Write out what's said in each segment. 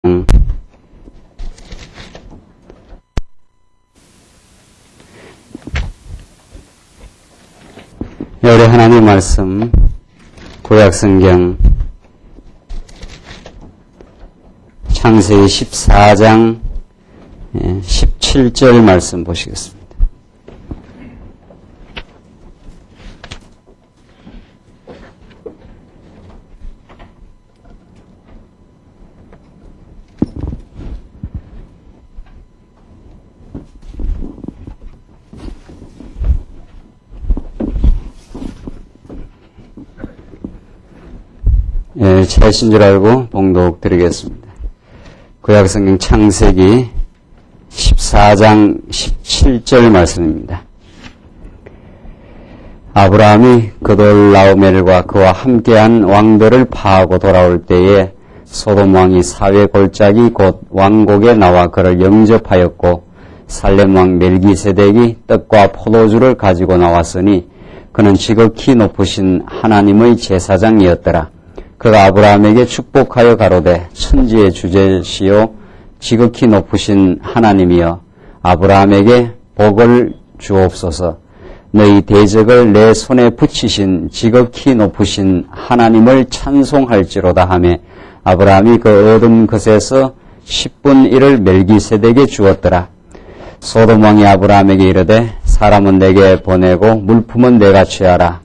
우리 하나님 말씀 구약성경 창세기 14장 17절 말씀 보시겠습니다. 차이신 줄 알고 봉독 드리겠습니다. 구약성경 창세기 14장 17절 말씀입니다. 아브라함이 그돌라오멜과 그와 함께한 왕들을 파하고 돌아올 때에 소돔 왕이 사회 골짜기 곧 왕곡에 나와 그를 영접하였고 살렘 왕 멜기세덱이 떡과 포도주를 가지고 나왔으니 그는 지극히 높으신 하나님의 제사장이었더라. 그가 아브라함에게 축복하여 가로되 천지의 주제시요 지극히 높으신 하나님이여 아브라함에게 복을 주옵소서. 너희 대적을 내 손에 붙이신 지극히 높으신 하나님을 찬송할지로다 하매 아브라함이 그 얻은 것에서 10분 1을 멜기세덱에게 주었더라. 소돔 왕이 아브라함에게 이르되 사람은 내게 보내고 물품은 내가 취하라.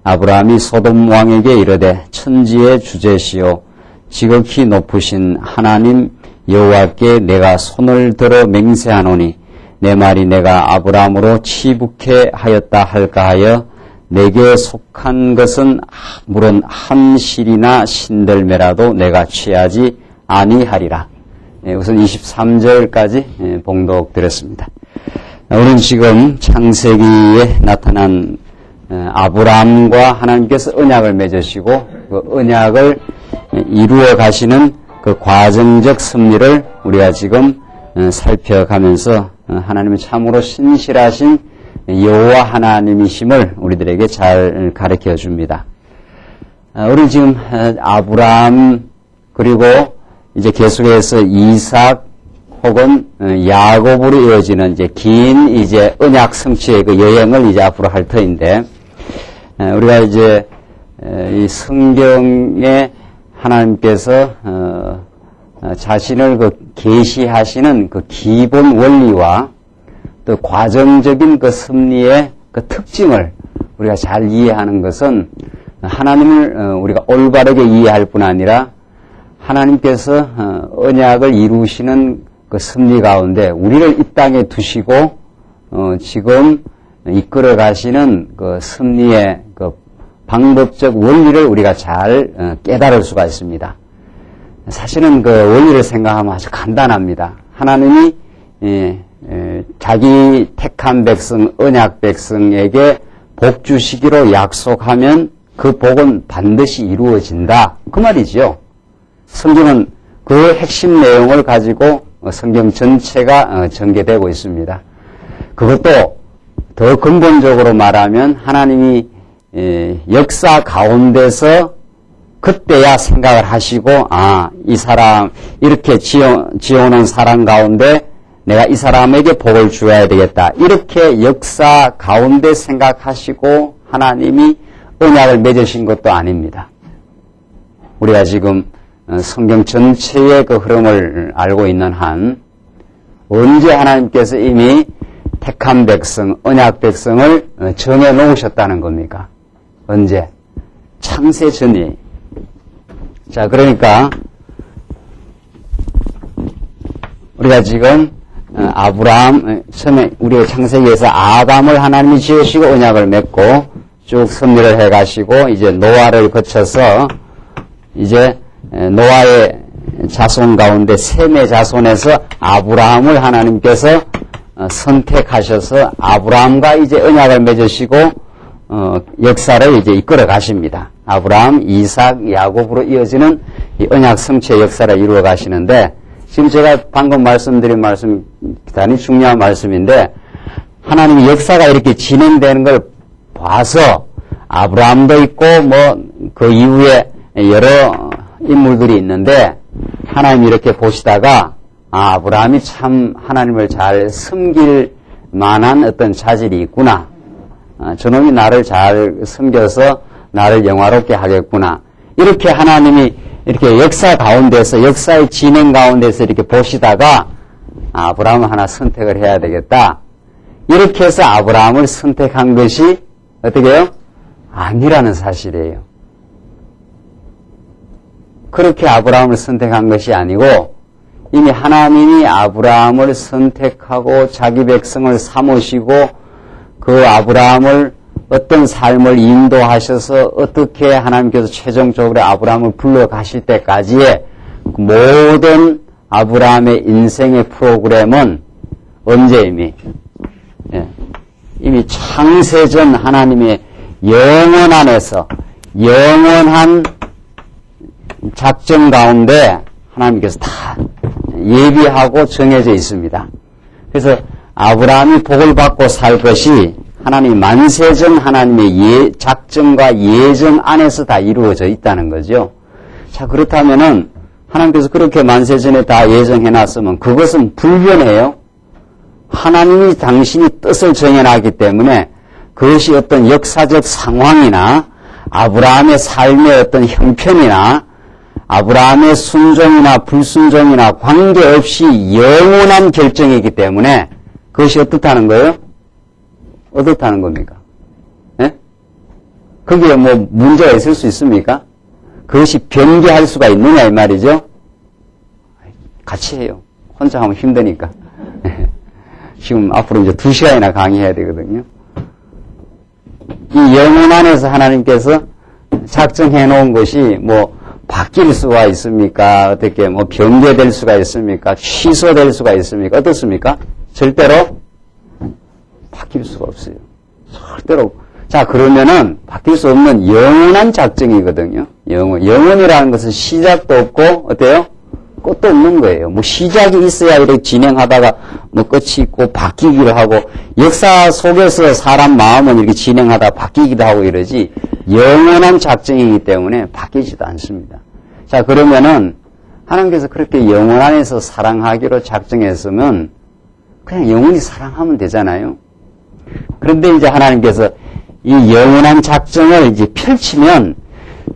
아브라함이 소돔 왕에게 이르되 천지의 주제시요 지극히 높으신 하나님 여호와께 내가 손을 들어 맹세하노니 내 말이 내가 아브라함으로 치북해 하였다 할까 하여 내게 속한 것은 물론 한 실이나 신들매라도 내가 취하지 아니하리라. 우선 23절까지 봉독드렸습니다. 우리는 지금 창세기에 나타난 아브라함과 하나님께서 언약을 맺으시고 그 언약을 이루어 가시는 그 과정적 섭리를 우리가 지금 살펴가면서 하나님은 참으로 신실하신 여호와 하나님이심을 우리들에게 잘 가르쳐 줍니다. 우리는 지금 아브라함 그리고 이제 계속해서 이삭 혹은 야곱으로 이어지는 이제 긴 이제 언약 성취의 그 여행을 이제 앞으로 할 터인데 우리가 이제 이 성경에 하나님께서 자신을 그 계시하시는 그 기본 원리와 또 과정적인 그 섭리의 그 특징을 우리가 잘 이해하는 것은 하나님을 우리가 올바르게 이해할 뿐 아니라 하나님께서 언약을 이루시는 그 섭리 가운데 우리를 이 땅에 두시고 지금 이끌어 가시는 그 섭리의 그 방법적 원리를 우리가 잘 깨달을 수가 있습니다. 사실은 그 원리를 생각하면 아주 간단합니다. 하나님이 자기 택한 백성, 언약 백성에게 복 주시기로 약속하면 그 복은 반드시 이루어진다. 그 말이죠. 성경은 그 핵심 내용을 가지고 성경 전체가 전개되고 있습니다. 그것도 더 근본적으로 말하면 하나님이 역사 가운데서 그때야 생각을 하시고 이 사람 이렇게 지어오는 사람 가운데 내가 이 사람에게 복을 주어야 되겠다. 이렇게 역사 가운데 생각하시고 하나님이 언약을 맺으신 것도 아닙니다. 우리가 지금 성경 전체의 그 흐름을 알고 있는 한 언제 하나님께서 이미 택한 백성, 언약 백성을 정해 놓으셨다는 겁니까? 언제? 창세 전이. 자, 그러니까 우리가 지금 아브라함, 처음에 우리의 창세기에서 아담을 하나님이 지으시고 언약을 맺고 쭉 섭리를 해가시고 이제 노아를 거쳐서 이제 노아의 자손 가운데 셈의 자손에서 아브라함을 하나님께서 선택하셔서 아브라함과 이제 언약을 맺으시고 역사를 이제 이끌어 가십니다. 아브라함, 이삭, 야곱으로 이어지는 이 언약 성취의 역사를 이루어 가시는데 지금 제가 방금 말씀드린 말씀 대단히 중요한 말씀인데 하나님의 역사가 이렇게 진행되는 걸 봐서 아브라함도 있고 뭐 그 이후에 여러 인물들이 있는데 하나님이 이렇게 보시다가 아브라함이 참 하나님을 잘 섬길 만한 어떤 자질이 있구나. 저놈이 나를 잘 섬겨서 나를 영화롭게 하겠구나. 이렇게 하나님이 이렇게 역사 가운데서, 역사의 진행 가운데서 이렇게 보시다가 아브라함을 하나 선택을 해야 되겠다. 이렇게 해서 아브라함을 선택한 것이 어떻게 해요? 아니라는 사실이에요. 그렇게 아브라함을 선택한 것이 아니고 이미 하나님이 아브라함을 선택하고 자기 백성을 삼으시고 그 아브라함을 어떤 삶을 인도하셔서 어떻게 하나님께서 최종적으로 아브라함을 불러가실 때까지의 모든 아브라함의 인생의 프로그램은 언제 이미 창세전 하나님의 영원 안에서 영원한 작정 가운데 하나님께서 다 예비하고 정해져 있습니다. 그래서 아브라함이 복을 받고 살 것이 하나님 만세전 하나님의 작정과 예정 안에서 다 이루어져 있다는 거죠. 자, 그렇다면은 하나님께서 그렇게 만세전에 다 예정해놨으면 그것은 불변해요. 하나님이 당신이 뜻을 정해놨기 때문에 그것이 어떤 역사적 상황이나 아브라함의 삶의 어떤 형편이나 아브라함의 순종이나 불순종이나 관계없이 영원한 결정이기 때문에 그것이 어떻다는 거예요? 어떻다는 겁니까? 예? 거기에 뭐 문제가 있을 수 있습니까? 그것이 변개할 수가 있느냐 이 말이죠? 같이 해요. 혼자 하면 힘드니까. 지금 앞으로 이제 2시간이나 강의해야 되거든요. 이 영혼 안에서 하나님께서 작정해 놓은 것이 뭐 바뀔 수가 있습니까? 어떻게 뭐 변개될 수가 있습니까? 취소될 수가 있습니까? 어떻습니까? 절대로 바뀔 수가 없어요. 절대로. 자, 그러면은 바뀔 수 없는 영원한 작정이거든요. 영원이라는 것은 시작도 없고 어때요? 끝도 없는 거예요. 뭐 시작이 있어야 이렇게 진행하다가 뭐 끝이 있고 바뀌기도 하고 역사 속에서 사람 마음은 이렇게 진행하다가 바뀌기도 하고 이러지 영원한 작정이기 때문에 바뀌지도 않습니다. 자, 그러면은 하나님께서 그렇게 영원 안에서 사랑하기로 작정했으면 그냥 영원히 사랑하면 되잖아요. 그런데 이제 하나님께서 이 영원한 작정을 이제 펼치면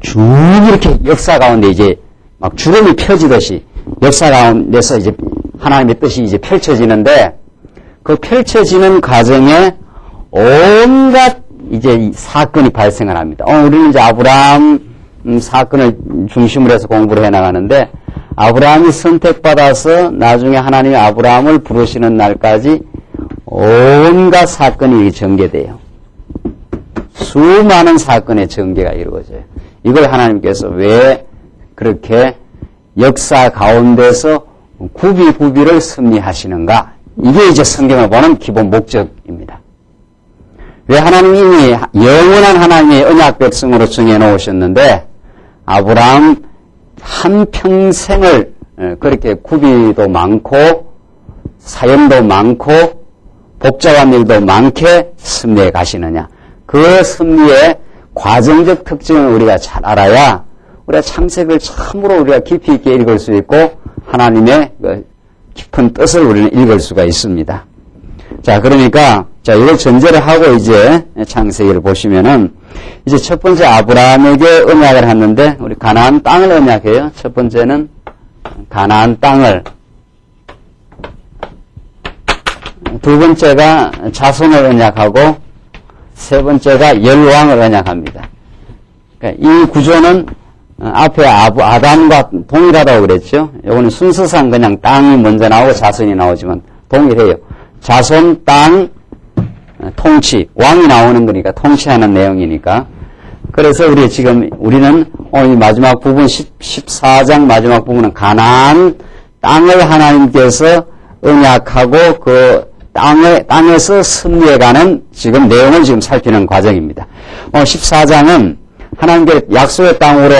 쭉 이렇게 역사 가운데 이제 막 주름이 펴지듯이 역사 가운데서 이제 하나님의 뜻이 이제 펼쳐지는데 그 펼쳐지는 과정에 온갖 이제 사건이 발생을 합니다. 우리는 이제 아브라함 사건을 중심으로 해서 공부를 해 나가는데 아브라함이 선택받아서 나중에 하나님이 아브라함을 부르시는 날까지 온갖 사건이 전개돼요. 수많은 사건의 전개가 이루어져요. 이걸 하나님께서 왜 그렇게 역사 가운데서 구비를 섭리하시는가? 이게 이제 성경을 보는 기본 목적입니다. 왜 하나님이 이미 영원한 하나님의 언약 백성으로 정해놓으셨는데 아브라함 한평생을 그렇게 구비도 많고 사연도 많고 복잡한 일도 많게 섭리해 가시느냐. 그 섭리의 과정적 특징을 우리가 잘 알아야 우리가 창세기를 참으로 우리가 깊이 있게 읽을 수 있고 하나님의 깊은 뜻을 우리는 읽을 수가 있습니다. 자, 그러니까 이걸 전제를 하고 이제 창세기를 보시면은 이제 첫 번째 아브라함에게 언약을 했는데 우리 가나안 땅을 언약해요. 첫 번째는 가나안 땅을, 두 번째가 자손을 언약하고 세 번째가 열왕을 언약합니다. 그러니까 이 구조는 앞에 아담과 동일하다고 그랬죠. 이거는 순서상 그냥 땅이 먼저 나오고 자손이 나오지만 동일해요. 자손, 땅, 통치, 왕이 나오는 거니까 통치하는 내용이니까. 그래서 우리는 이 마지막 부분 14장 마지막 부분은 가나안 땅을 하나님께서 언약하고 그 땅에서 승리해가는 지금 내용을 지금 살피는 과정입니다. 14장은 하나님께 약속의 땅으로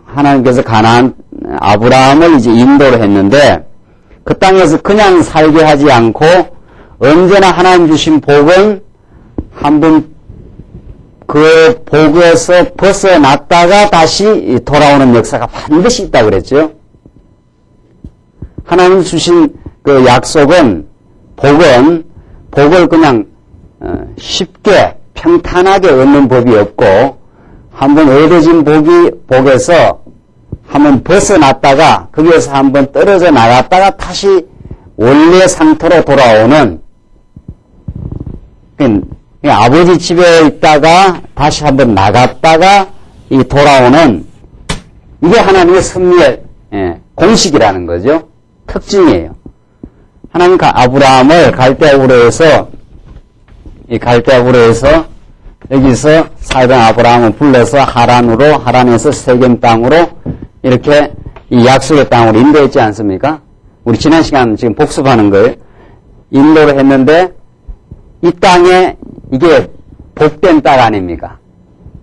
하나님께서 가나안 아브라함을 이제 인도를 했는데 그 땅에서 그냥 살게 하지 않고 언제나 하나님 주신 복은 한번 그 복에서 벗어났다가 다시 돌아오는 역사가 반드시 있다고 그랬죠. 하나님 주신 그 약속은, 복을 그냥 쉽게 평탄하게 얻는 법이 없고, 한번 얻어진 복에서 한번 벗어났다가 거기에서 한번 떨어져 나갔다가 다시 원래 상태로 돌아오는, 아버지 집에 있다가 다시 한번 나갔다가 돌아오는, 이게 하나님의 섭리의 공식이라는 거죠. 특징이에요. 하나님 아브라함을 갈대아우르에서 여기서 살던 아브라함을 불러서 하란에서 세겜 땅으로 이렇게 이 약속의 땅으로 인도했지 않습니까? 우리 지난 시간 지금 복습하는 거예요. 인도를 했는데 이 땅에 이게 복된 땅 아닙니까?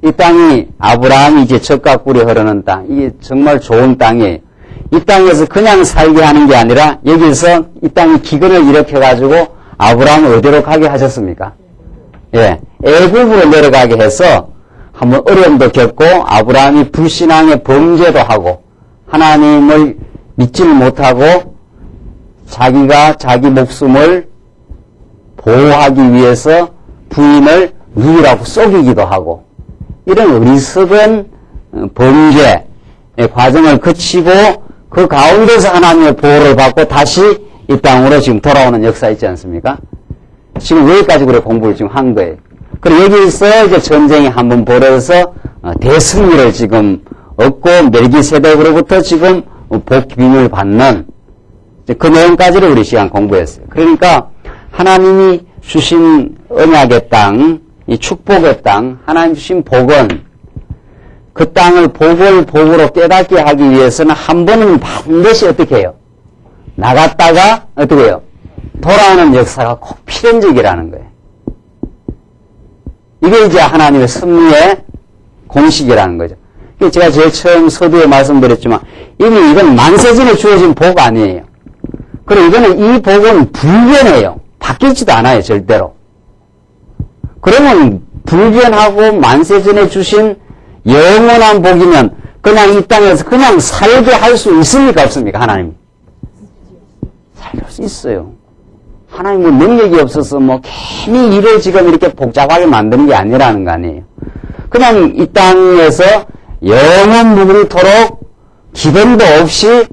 이 땅이 아브라함이 이제 젖과 꿀이 흐르는 땅, 이게 정말 좋은 땅이에요. 이 땅에서 그냥 살게 하는 게 아니라 여기서 이 땅이 기근을 일으켜가지고 아브라함을 어디로 가게 하셨습니까? 예, 애굽으로 내려가게 해서 한번 어려움도 겪고 아브라함이 불신앙의 범죄도 하고 하나님을 믿지를 못하고 자기가 자기 목숨을 보호하기 위해서 부인을 누이라고 속이기도 하고 이런 어리석은 범죄의 과정을 거치고 그 가운데서 하나님의 보호를 받고 다시 이 땅으로 지금 돌아오는 역사 있지 않습니까? 지금 여기까지 그래 공부를 지금 한 거예요. 그리고 여기서 이제 전쟁이 한번 벌어져서 대승리를 지금 얻고 멜기세덱으로부터 지금 복비밀을 받는 그 내용까지를 우리 시간 공부했어요. 그러니까 하나님이 주신 언약의 땅, 이 축복의 땅, 하나님 주신 복은 그 땅을 복으로 깨닫게 하기 위해서는 한 번은 반드시 어떻게 해요? 나갔다가 어떻게 해요? 돌아오는 역사가 꼭 필연적이라는 거예요. 이게 이제 하나님의 섭리의 공식이라는 거죠. 제가 제일 처음 서두에 말씀드렸지만 이미 이건 만세전에 주어진 복 아니에요. 그리고 이거는 이 복은 불변해요. 바뀌지도 않아요, 절대로. 그러면 불변하고 만세전에 주신 영원한 복이면 그냥 이 땅에서 그냥 살게 할 수 있습니까, 없습니까, 하나님? 살게 할 수 있어요. 하나님은 능력이 없어서 괜히 일을 지금 이렇게 복잡하게 만드는 게 아니라는 거 아니에요. 그냥 이 땅에서 영원 무궁토록 기근도 없이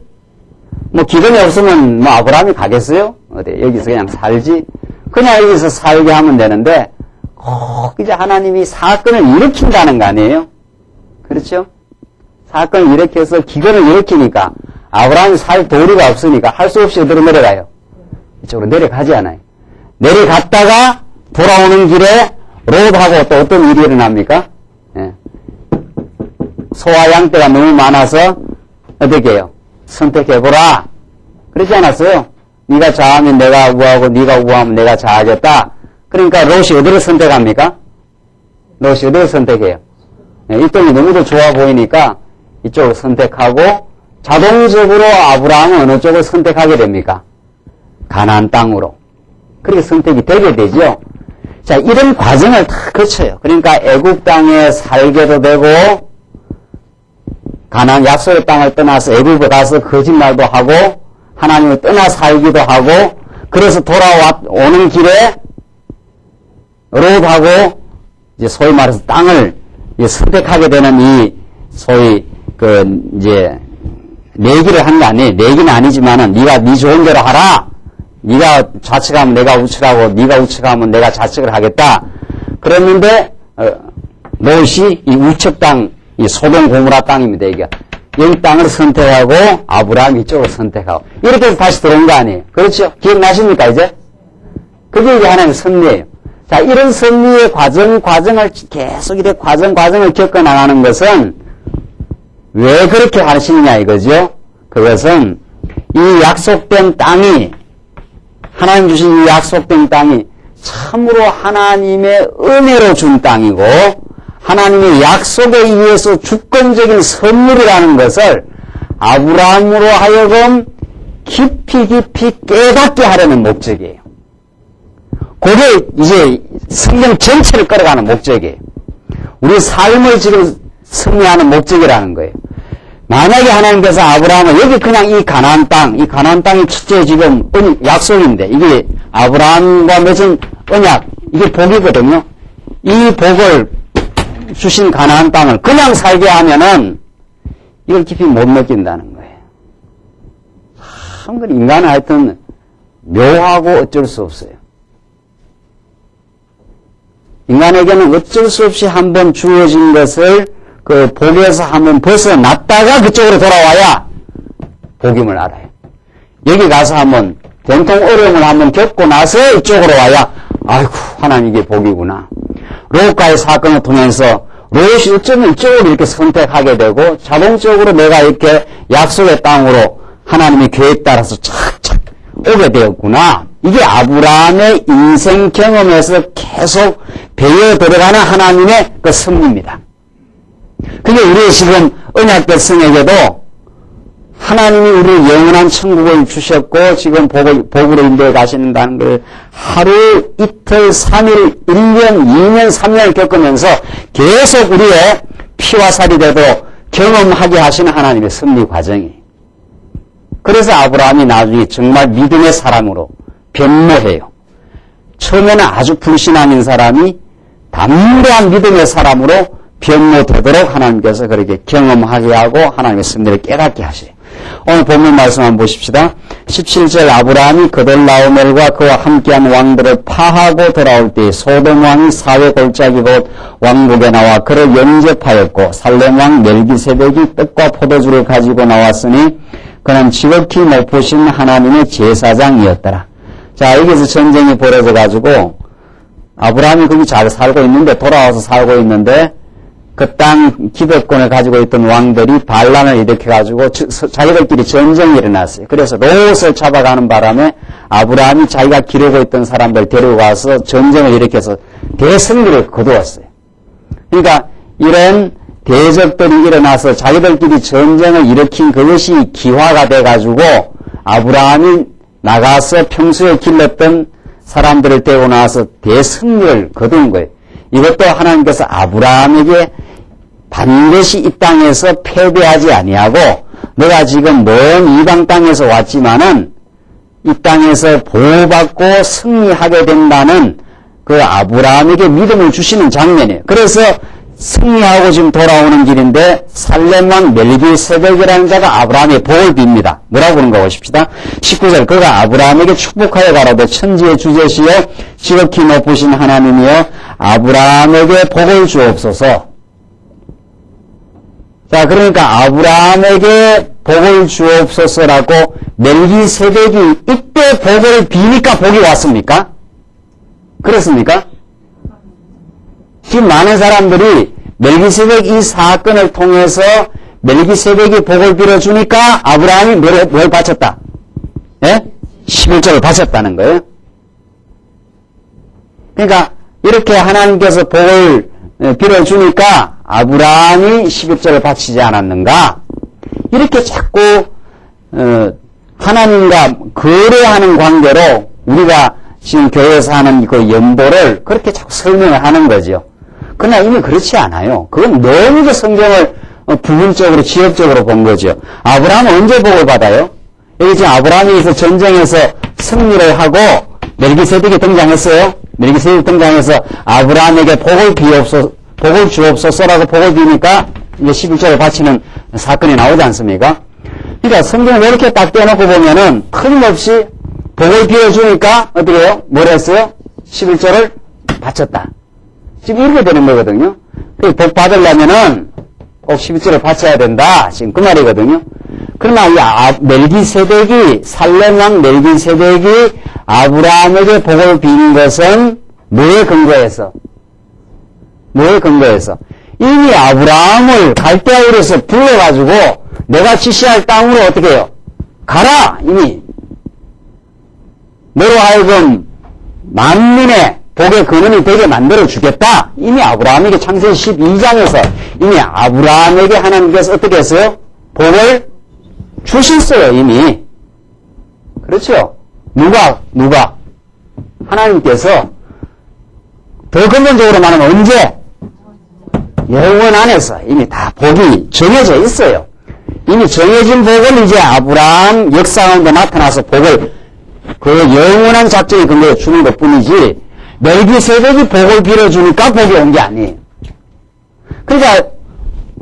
기근이 없으면 아브라함이 가겠어요? 어디 여기서 그냥 살지? 그냥 여기서 살게 하면 되는데 꼭 이제 하나님이 사건을 일으킨다는 거 아니에요? 그렇죠? 사건을 일으켜서 기근을 일으키니까 아브라함이 살 도리가 없으니까 할 수 없이 어디로 내려가요? 이쪽으로 내려가지 않아요. 내려갔다가 돌아오는 길에 롯하고 또 어떤 일이 일어납니까? 예. 소와 양떼가 너무 많아서 어떻게 해요? 선택해보라. 그러지 않았어요? 네가 좌하면 내가 우하고 네가 우하면 내가 좌하겠다. 그러니까 롯이 어디를 선택합니까? 롯이 어디를 선택해요? 예, 이 땅이 너무도 좋아 보이니까 이쪽을 선택하고 자동적으로 아브라함은 어느 쪽을 선택하게 됩니까? 가나안 땅으로. 그렇게 선택이 되게 되죠. 자, 이런 과정을 다 거쳐요. 그러니까 애굽 땅에 살게도 되고 가나안 약속의 땅을 떠나서 애굽에 가서 거짓말도 하고 하나님을 떠나 살기도 하고 그래서 돌아오는 길에 롯하고 이제 소위 말해서 땅을 선택하게 되는 이 소위 이제 내기를 한 게 아니에요. 내기는 아니지만은 네가 네 좋은 대로 하라. 네가 좌측하면 내가 우측하고 네가 우측하면 내가 좌측을 하겠다. 그랬는데 롯이 이 우측 땅, 이 소돔 고모라 땅입니다. 이게 여기 땅을 선택하고 아브라함 이쪽을 선택하고 이렇게 해서 다시 들어온 거 아니에요. 그렇죠? 기억나십니까 이제? 그게 이제 하나님의 섭리예요. 자, 이런 섭리의 과정을 계속 이렇게 과정을 겪어 나가는 것은 왜 그렇게 하시느냐 이거죠? 그것은 이 약속된 땅이 하나님 주신 이 약속된 땅이 참으로 하나님의 은혜로 준 땅이고 하나님의 약속에 의해서 주권적인 선물이라는 것을 아브라함으로 하여금 깊이 깨닫게 하려는 목적이에요. 그게 이제 성경 전체를 끌어가는 목적이에요. 우리 삶을 지금 승리하는 목적이라는 거예요. 만약에 하나님께서 아브라함은 여기 그냥 이 가나안 땅이 첫째 지금 약속인데 이게 아브라함과 맺은 언약, 이게 복이거든요. 이 복을 주신 가나안 땅을 그냥 살게 하면은 이걸 깊이 못 느낀다는 거예요. 참, 인간은 하여튼 묘하고 어쩔 수 없어요. 인간에게는 어쩔 수 없이 한번 주어진 것을 그 복에서 한번 벗어났다가 그쪽으로 돌아와야 복임을 알아요. 여기 가서 한번 된통 어려움을 한번 겪고 나서 이쪽으로 와야 아이고 하나님 이게 복이구나. 롯과의 사건을 통해서 롯이 어쩌면 이쪽으로 이렇게 선택하게 되고 자동적으로 내가 이렇게 약속의 땅으로 하나님의 계획 따라서 착착 오게 되었구나. 이게 아브라함의 인생 경험에서 계속 배어 들어가는 하나님의 그 섭리입니다. 그게 우리의 지금 언약 백성에게도 하나님이 우리를 영원한 천국을 주셨고 지금 복으로 인도해 가신다는 걸 하루, 이틀, 3일, 1년, 2년, 3년을 겪으면서 계속 우리의 피와 살이 돼도 경험하게 하시는 하나님의 섭리 과정이에요. 그래서 아브라함이 나중에 정말 믿음의 사람으로 변모해요. 처음에는 아주 불신앙인 사람이 담대한 믿음의 사람으로 변모되도록 하나님께서 그렇게 경험하게 하고 하나님의 섭리를 깨닫게 하셔요. 오늘 본문 말씀 한번 보십시다. 17절 아브라함이 그돌라오멜과 그와 함께한 왕들을 파하고 돌아올 때 소돔 왕이 사회 골짜기 곧 왕국에 나와 그를 영접하였고 살렘 왕 멜기세덱이 떡과 포도주를 가지고 나왔으니 그는 지극히 높으신 하나님의 제사장이었더라. 자, 여기서 전쟁이 벌어져 가지고 아브라함이 거기 잘 살고 있는데 돌아와서 살고 있는데 그 땅 기득권을 가지고 있던 왕들이 반란을 일으켜가지고 자기들끼리 전쟁이 일어났어요. 그래서 롯을 잡아가는 바람에 아브라함이 자기가 기르고 있던 사람들 데리고 가서 전쟁을 일으켜서 대승리를 거두었어요. 그러니까 이런 대적들이 일어나서 자기들끼리 전쟁을 일으킨 그것이 기화가 돼가지고 아브라함이 나가서 평소에 길렀던 사람들을 데리고 나와서 대승리를 거둔 거예요. 이것도 하나님께서 아브라함에게 반드시 이 땅에서 패배하지 아니하고 너가 지금 먼 이방 땅에서 왔지만은 이 땅에서 보호받고 승리하게 된다는 그 아브라함에게 믿음을 주시는 장면이에요. 그래서 승리하고 지금 돌아오는 길인데 살렘 왕 멜기세덱이라는 자가 아브라함의 복을 빕니다. 뭐라고 그런가 보십시다. 19절 그가 아브라함에게 축복하여 가라되 천지의 주제시여 지극히 높으신 하나님이여 아브라함에게 복을 주옵소서. 자, 그러니까 아브라함에게 복을 주옵소서라고 멜기세덱이 이때 복을 비니까 복이 왔습니까? 그렇습니까? 지금 많은 사람들이 멜기세덱 이 사건을 통해서 멜기세덱이 복을 빌어주니까 아브라함이 뭘 바쳤다? 예? 11조를 바쳤다는 거예요. 그러니까 이렇게 하나님께서 복을 빌어주니까 아브라함이 11조를 바치지 않았는가? 이렇게 자꾸 하나님과 거래하는 관계로 우리가 지금 교회에서 하는 그 연보를 그렇게 자꾸 설명을 하는 거죠. 그러나 이미 그렇지 않아요. 그건 너무 성경을 부분적으로 지역적으로 본 거죠. 아브라함은 언제 복을 받아요? 여기 지금 아브라함이 전쟁에서 승리를 하고 멜기세덱이 등장했어요. 멜기세덱이 등장해서 아브라함에게 복을 주옵소서라고 복을 비니까 이제 11조를 바치는 사건이 나오지 않습니까? 그러니까 성경을 이렇게 딱 떼놓고 보면은 틀림없이 복을 비워주니까 어떻게 해요? 뭘 했어요? 11조를 바쳤다. 지금 이렇게 되는 거거든요. 복 받으려면은 꼭 11조를 바쳐야 된다. 지금 그 말이거든요. 그러나 이 멜기세덱이 살렘 왕 멜기세덱이 아브라함에게 복을 빈 것은 뭐에 근거해서? 뭐에 근거해서? 이미 아브라함을 갈대아우르에서 불러가지고 내가 지시할 땅으로 어떻게 해요? 가라! 이미 너로 하여금 만민의 복의 근원이 되게 만들어 주겠다. 이미 아브라함에게 창세기 12장에서 이미 아브라함에게 하나님께서 어떻게 했어요? 복을 주셨어요, 이미. 그렇죠? 누가? 하나님께서 더 근본적으로 말하면 언제? 영원 안에서 이미 다 복이 정해져 있어요. 이미 정해진 복을 이제 아브라함 역사 가운데 나타나서 복을 그 영원한 작정의 근거에 주는 것 뿐이지, 멜기세덱이 복을 빌어주니까 복이 온 게 아니에요. 그러니까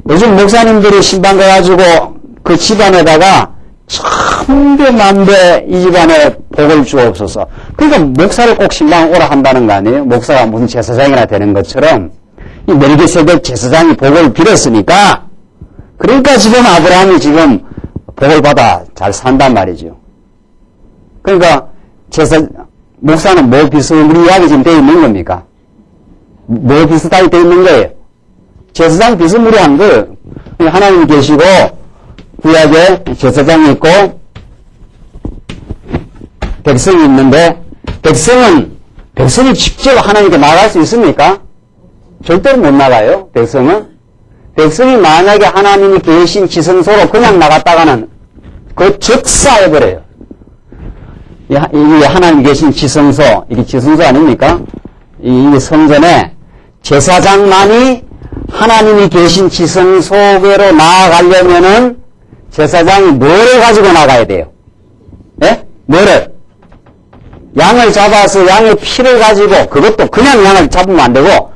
요즘 목사님들이 신방 가가지고 그 집안에다가 천배만배 이 집안에 복을 주옵소서. 그러니까 목사를 꼭 신방 오라 한다는 거 아니에요? 목사가 무슨 제사장이나 되는 것처럼 이 멜기세덱 제사장이 복을 빌었으니까, 그러니까 지금 아브라함이 지금 복을 받아 잘 산단 말이죠. 그러니까 목사는 뭐 비스무리하게 지금 되어 있는 겁니까? 뭐 비슷하게 되어 있는 거예요? 제사장 비스무리한 거, 하나님 계시고 구약에 제사장이 있고 백성이 있는데, 백성이 직접 하나님께 나갈 수 있습니까? 절대로 못 나가요. 백성이 만약에 하나님이 계신 지성소로 그냥 나갔다가는 그 즉사해버려요. 이게 하나님이 계신 지성소, 이게 지성소 아닙니까? 이 성전에 제사장만이 하나님이 계신 지성소로 나아가려면은 제사장이 뭐를 가지고 나가야 돼요? 예? 뭐를? 양을 잡아서 양의 피를 가지고, 그것도 그냥 양을 잡으면 안 되고,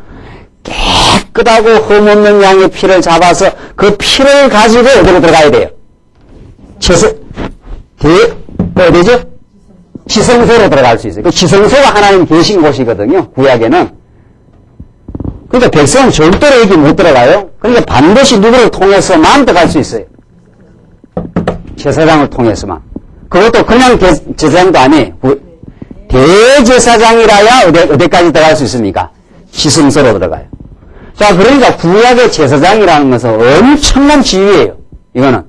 깨끗하고 흠없는 양의 피를 잡아서 그 피를 가지고 어디로 들어가야 돼요? 어디죠? 지성소로 들어갈 수 있어요. 그 지성소가 하나님 계신 곳이거든요, 구약에는. 그러니까 백성은 절대로 여기 못 들어가요. 그러니까 반드시 누구를 통해서만 들어갈 수 있어요. 제사장을 통해서만. 그것도 그냥 제사장도 아니에요. 대제사장이라야 어디까지 들어갈 수 있습니까? 지성소로 들어가요. 자, 그러니까 구약의 제사장이라는 것은 엄청난 지위예요. 이거는.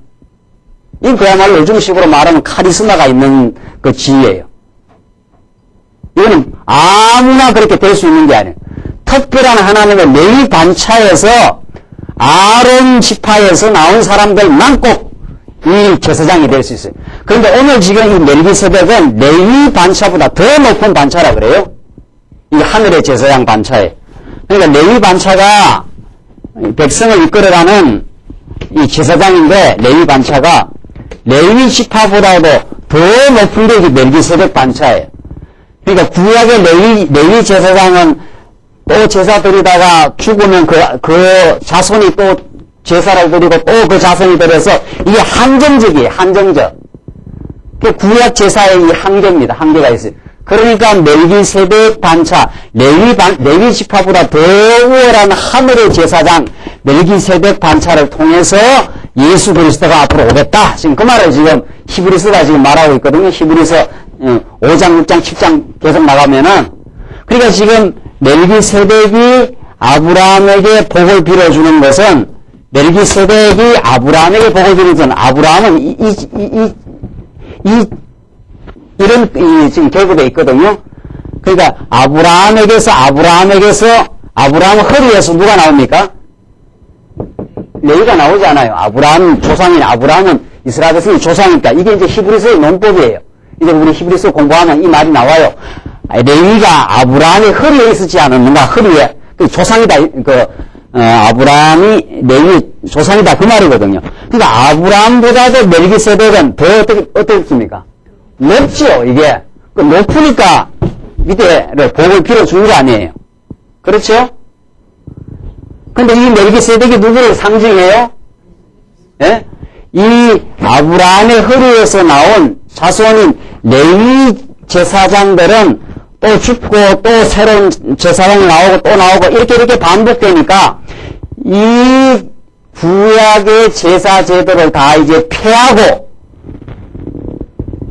이 그야말로 요즘식으로 말하면 카리스마가 있는 그 지위예요. 이거는 아무나 그렇게 될 수 있는 게 아니에요. 특별한 하나님의 레위 반차에서, 아론 지파에서 나온 사람들만 꼭 이 제사장이 될 수 있어요. 그런데 오늘 지금 이 멜기세덱은 레위 반차보다 더 높은 반차라 그래요. 이 하늘의 제사장 반차에. 그러니까 레위 반차가 백성을 이끌어가는 이 제사장인데, 레위 반차가 레위 지파보다도 더 높은 게 이 멜기세덱 반차예요. 그러니까 구약의 레위 제사장은 또 제사 드리다가 죽으면 그 자손이 또 제사를 드리고 또 그 자손이 드려서 이게 한정적이에요, 한정적. 그 구약 제사의 이 한계입니다, 한계가 있어요. 그러니까 멜기세덱 반차, 레위 지파보다 더 우월한 하늘의 제사장, 멜기세덱 반차를 통해서 예수 그리스도가 앞으로 오겠다. 지금 그 말을 지금 히브리서가 지금 말하고 있거든요. 히브리서 5장, 6장, 7장 계속 나가면은. 그러니까 지금 멜기세덱이 아브라함에게 복을 빌어주는 것은, 멜기세덱이 아브라함에게 복을 빌어주는 것은, 아브라함은 이런 지금 결부되어 있거든요. 그러니까 아브라함에게서 아브라함 허리에서 누가 나옵니까? 레위가 나오지 않아요. 아브라함 조상인 아브라함은 이스라엘 백성의 조상이니까. 이게 이제 히브리서의 논법이에요. 이제 우리 히브리서 공부하면 이 말이 나와요. 레위가 아브라함의 허리에 있었지 않았는가? 허리에 그 조상이다. 아브라함이 레위 조상이다 그 말이거든요. 그러니까 아브라함보다도 멜기세덱은 더 어떻습니까? 높죠, 이게. 높으니까 밑에를 복을 빌어주는 거 아니에요. 그렇죠? 근데 이 멜기세덱이 누구를 상징해요? 예? 이 아브라함의 허리에서 나온 자손인 레위 제사장들은 또 죽고 또 새로운 제사장이 나오고 또 나오고 이렇게 반복되니까 이 구약의 제사 제도를 다 이제 폐하고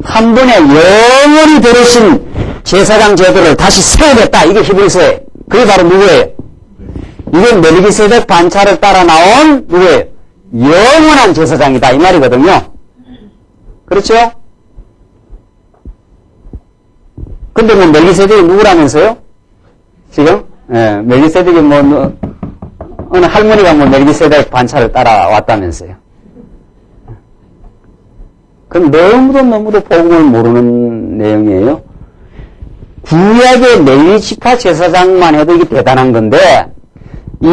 한 번에 영원히 들으신 제사장 제도를 다시 세우겠다. 이게 히브리서예요. 그게 바로 누구예요? 이건 멜기세덱 반차를 따라 나온 누구예요? 영원한 제사장이다 이 말이거든요. 그렇죠? 근데 뭐 멜기세덱이 누구라면서요? 지금? 예, 멜기세덱이 어느 할머니가 멜기세덱 반차를 따라왔다면서요. 그건 너무도 복음을 모르는 내용이에요. 구약의 레위 지파 제사장만 해도 이게 대단한 건데, 이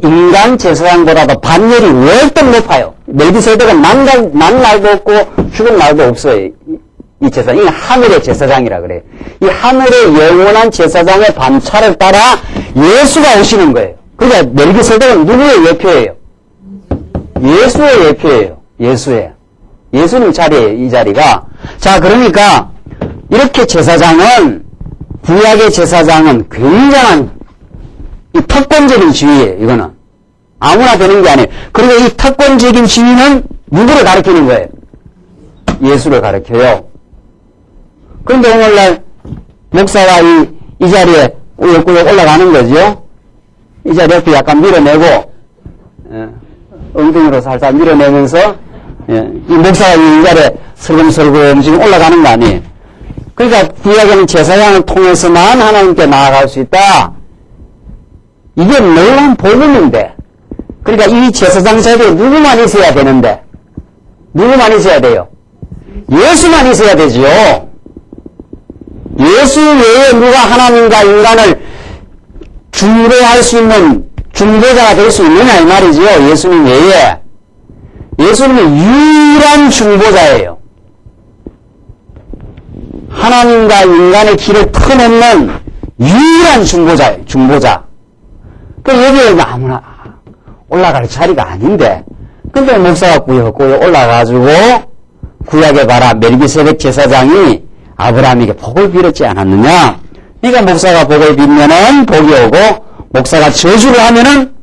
인간 제사장보다도 반열이 월등 높아요. 멜기세덱은 난 날도 없고 죽은 날도 없어요. 이 제사장. 이 하늘의 제사장이라 그래요. 이 하늘의 영원한 제사장의 반차를 따라 예수가 오시는 거예요. 그러니까 멜기세덱은 누구의 예표예요? 예수의 예표예요. 예수의. 예수님 자리예요. 이 자리가. 자, 그러니까 이렇게 제사장은, 구약의 제사장은 굉장한 이 특권적인 지위예요. 이거는 아무나 되는 게 아니에요. 그리고 이 특권적인 지위는 누구를 가리키는 거예요? 예수를 가리켜요. 그런데 오늘날 목사가 이 자리에 우역구역 올라가는 거죠. 이 자리 옆에 약간 밀어내고 엉덩이로 살살 밀어내면서 이 목사가 이 자리에 슬금슬금 지금 올라가는 거 아니에요. 그러니까 구약에는 제사장을 통해서만 하나님께 나아갈 수 있다. 이게 놀라운 복음인데, 그러니까 이 제사장 자리에 누구만 있어야 되는데, 누구만 있어야 돼요? 예수만 있어야 되지요. 예수 외에 누가 하나님과 인간을 중보할 수 있는 중보자가 될 수 있느냐 이 말이지요. 예수님 외에. 예수님은 유일한 중보자예요. 하나님과 인간의 길을 터놓는 유일한 중보자예요. 중보자. 그 여기에 아무나 올라갈 자리가 아닌데, 근데 목사가 꾸역꾸역 올라가지고 구약에 봐라 멜기세덱 제사장이 아브라함에게 복을 빌었지 않았느냐. 그러니까 목사가 복을 빌면은 복이 오고, 목사가 저주를 하면은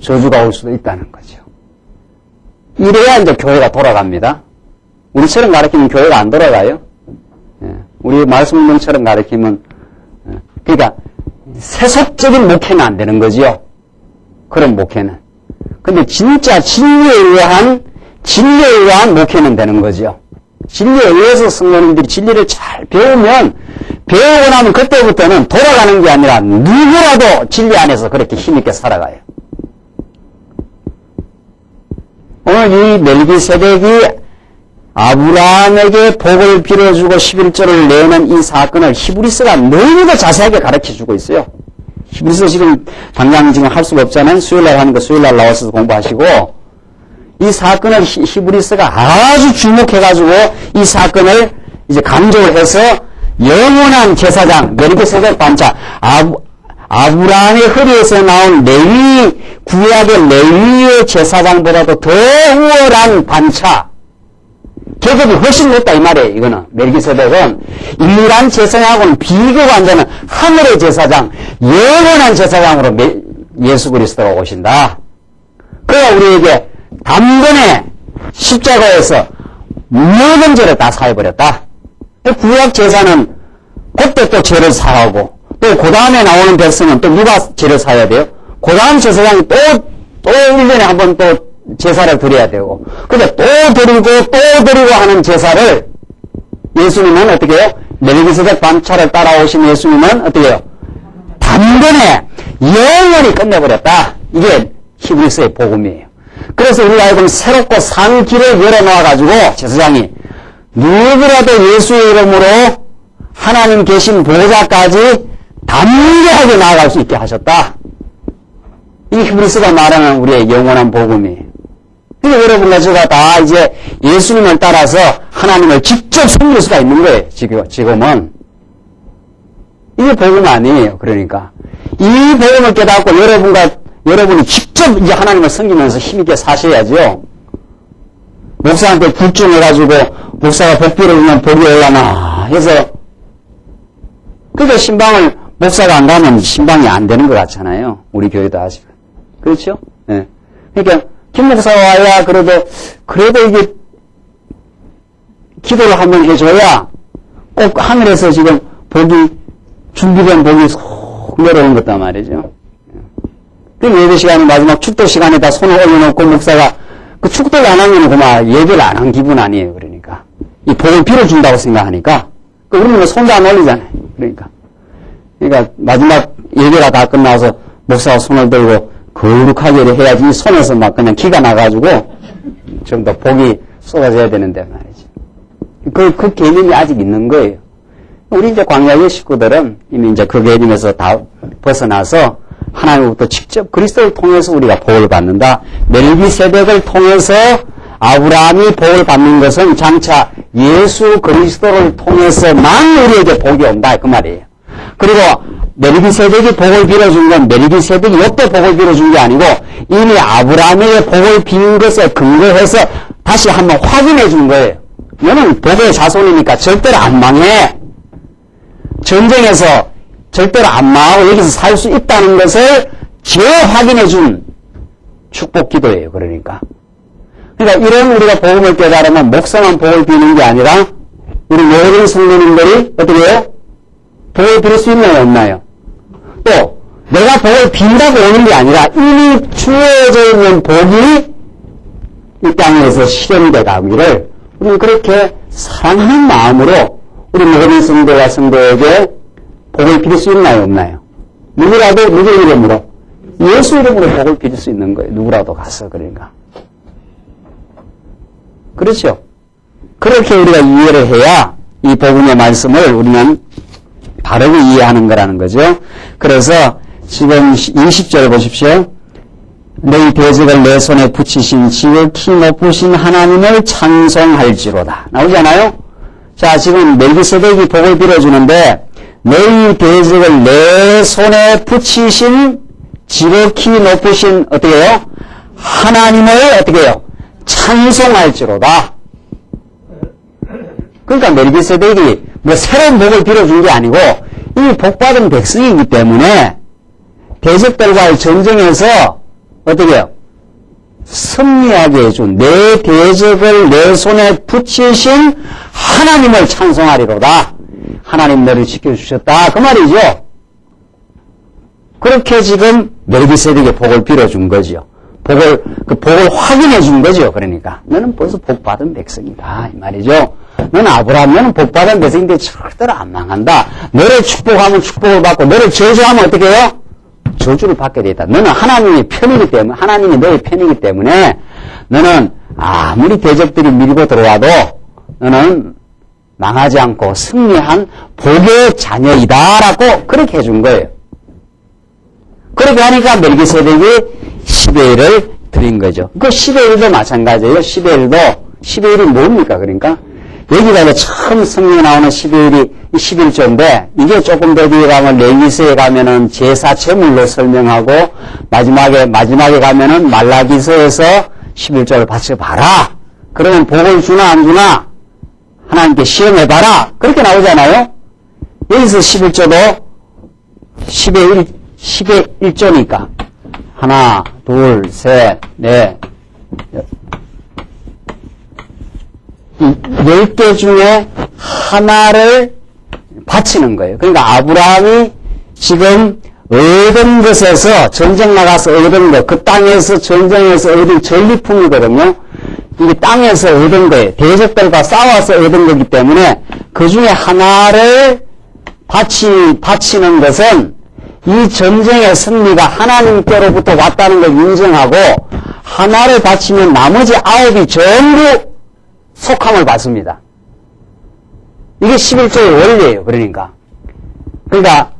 저주가 올 수도 있다는 거죠. 이래야 이제 교회가 돌아갑니다. 우리처럼 가르치면 교회가 안 돌아가요. 우리 말씀문처럼 가르치면, 그러니까 세속적인 목회는 안 되는 거지요. 그런 목회는. 근데 진짜 진리에 의한 목회는 되는 거지요. 진리에 의해서 성도님들이 진리를 잘 배우면, 배우고 나면 그때부터는 돌아가는 게 아니라 누구라도 진리 안에서 그렇게 힘있게 살아가요. 오늘 이 멜기세덱이 아브라함에게 복을 빌어주고 11조를 내는 이 사건을 히브리서가 너무도 자세하게 가르쳐주고 있어요. 히브리서 지금 당장 지금 할 수가 없잖아요. 수요일날 하는 거 수요일날 나와서 공부하시고, 이 사건을 히브리서가 아주 주목해가지고 이 사건을 이제 강조를 해서 영원한 제사장 멜기세덱 반차, 아브라함의 허리에서 나온 레위, 구약의 레위의 제사장보다도 더 우월한 반차, 계급이 훨씬 높다 이 말이에요. 이거는 멜기세덱은 일반 제사장하고는 비교가 안 되는 하늘의 제사장, 영원한 제사장으로 예수 그리스도가 오신다. 그래야 우리에게 단번에 십자가에서 모든 죄를 다 사해버렸다. 구약 제사는 그때 또 죄를 사하고, 또 그 다음에 나오는 백성은 또 누가 죄를 사야 돼요? 그 다음 제사장이 또 1년에 한 번 또 제사를 드려야 되고, 근데 또 드리고 하는 제사를 예수님은 어떻게 해요? 멜기세덱 반차를 따라오신 예수님은 어떻게 해요? 단번에 영원히 끝내버렸다. 이게 히브리서의 복음이에요. 그래서 우리가 알고 새롭고 산 길을 열어놓아가지고 제사장이 누구라도 예수의 이름으로 하나님 계신 보좌까지 담대하게 나아갈 수 있게 하셨다. 이 히브리서가 말하는 우리의 영원한 복음이에요. 그러니까 여러분과 제가 다 이제 예수님을 따라서 하나님을 직접 섬길 수가 있는 거예요. 지금은. 이게 복음 아니에요. 그러니까 이 복음을 깨닫고 여러분이 직접 이제 하나님을 섬기면서 힘있게 사셔야죠. 목사한테 굴중해가지고 목사가 복비를 주면 복이 올라나 해서, 그러니까 신방을 목사가 안 가면 신방이 안 되는 것 같잖아요. 우리 교회도 아시고. 그렇죠? 예. 그러니까 김 목사가 와야 그래도 이게 기도를 한번 해줘야 꼭 하늘에서 지금 준비된 복이 쏙 내려오는 것단 말이죠. 그럼 예배 시간에 마지막 축도 시간에다 손을 올려놓고 목사가 그 축도를 안 하면 그만 예배를 안 한 기분 아니에요. 그러니까 이 복을 빌어준다고 생각하니까 우리는 손도 안 올리잖아요. 그러니까 마지막 예배가 다 끝나서 목사가 손을 들고 거룩하게 해야지 이 손에서 막 그냥 기가 나가지고 좀 더 복이 쏟아져야 되는데 말이지. 그 개념이 아직 있는 거예요. 우리 이제 광야의 식구들은 이미 이제 그 개념에서 다 벗어나서 하나님으로부터 직접 그리스도를 통해서 우리가 복을 받는다. 멜기세덱을 통해서 아브라함이 복을 받는 것은 장차 예수 그리스도를 통해서만 우리에게 복이 온다 그 말이에요. 그리고 멜기세덱이 복을 빌어준 건 멜기세덱이 역대 복을 빌어준 게 아니고 이미 아브라함에게 복을 빈 것에 근거해서 다시 한번 확인해 준 거예요. 너는 복의 자손이니까 절대로 안 망해. 전쟁에서 절대로 안 망하고 여기서 살 수 있다는 것을 재확인해 준 축복 기도예요. 그러니까 이런 우리가 복음을 깨달으면 목사만 복을 비는 게 아니라 우리 모든 성도님들이 어떻게 해요? 복을 빌 수 있나요? 없나요? 또 내가 복을 빈다고 오는 게 아니라 이미 주어져 있는 복이 이 땅에서 실현돼 가기를 우리는 그렇게 사랑하는 마음으로 우리 모든 성도와 성도에게 복을 빌 수 있나요? 없나요? 누구라도 누구 이름으로? 예수 이름으로 복을 빌 수 있는 거예요. 누구라도 가서 그러니까. 그렇죠? 그렇게 우리가 이해를 해야 이 복음의 말씀을 우리는 바르게 이해하는 거라는 거죠. 그래서 지금 20절 보십시오. 너희 대적을 내 손에 붙이신 지극히 높으신 하나님을 찬송할지로다. 나오잖아요? 자, 지금 멜기세덱이 복을 빌어주는데 너희 대적을 내 손에 붙이신 지극히 높으신 어떻게 해요? 하나님을 어떻게 해요? 찬송할지로다. 그러니까 멜기세덱이 뭐 새로운 복을 빌어준 게 아니고 이미 복받은 백성이기 때문에 대적들과의 전쟁에서 어떻게 해요? 승리하게 해준 내 대적을 내 손에 붙이신 하나님을 찬송하리로다. 하나님 너를 지켜주셨다. 그 말이죠. 그렇게 지금 멜기세덱의 복을 빌어준 거죠. 복을 확인해 준 거죠. 그러니까 너는 벌써 복받은 백성이다 이 말이죠. 너는 아브라함, 너는 복받은 백성인데 절대로 안 망한다. 너를 축복하면 축복을 받고 너를 저주하면 어떻게 해요? 저주를 받게 되다. 너는 하나님의 편이기 때문에, 하나님이 너의 편이기 때문에 너는 아무리 대적들이 밀고 들어와도 너는 망하지 않고 승리한 복의 자녀이다라고 그렇게 해준 거예요. 그렇게 하니까 멜기세덱이 10의 1을 드린 거죠. 그 10의 1도 마찬가지예요. 10의 1도 10의 1이 뭡니까? 그러니까 여기가 이제 처음 성경에 나오는 10의 1이 11조인데 이게 조금 더 뒤에 가면 레위서에 가면은 제사 제물로 설명하고 마지막에 가면은 말라기서에서 11조를 바쳐봐라. 그러면 복을 주나 안 주나 하나님께 시험해봐라. 그렇게 나오잖아요. 여기서 11조도 10의 1조니까 하나, 둘, 셋, 넷 10개 중에 하나를 바치는 거예요. 그러니까 아브라함이 지금 얻은 것에서 전쟁 나가서 얻은 것, 그 땅에서 전쟁에서 얻은 전리품이거든요. 이게 땅에서 얻은 거예요. 대적들과 싸워서 얻은 거기 때문에 그 중에 하나를 바치는 것은 이 전쟁의 승리가 하나님께로부터 왔다는 걸 인정하고 하나를 바치면 나머지 9이 전부 속함을 받습니다. 이게 11조의 원리예요. 그러니까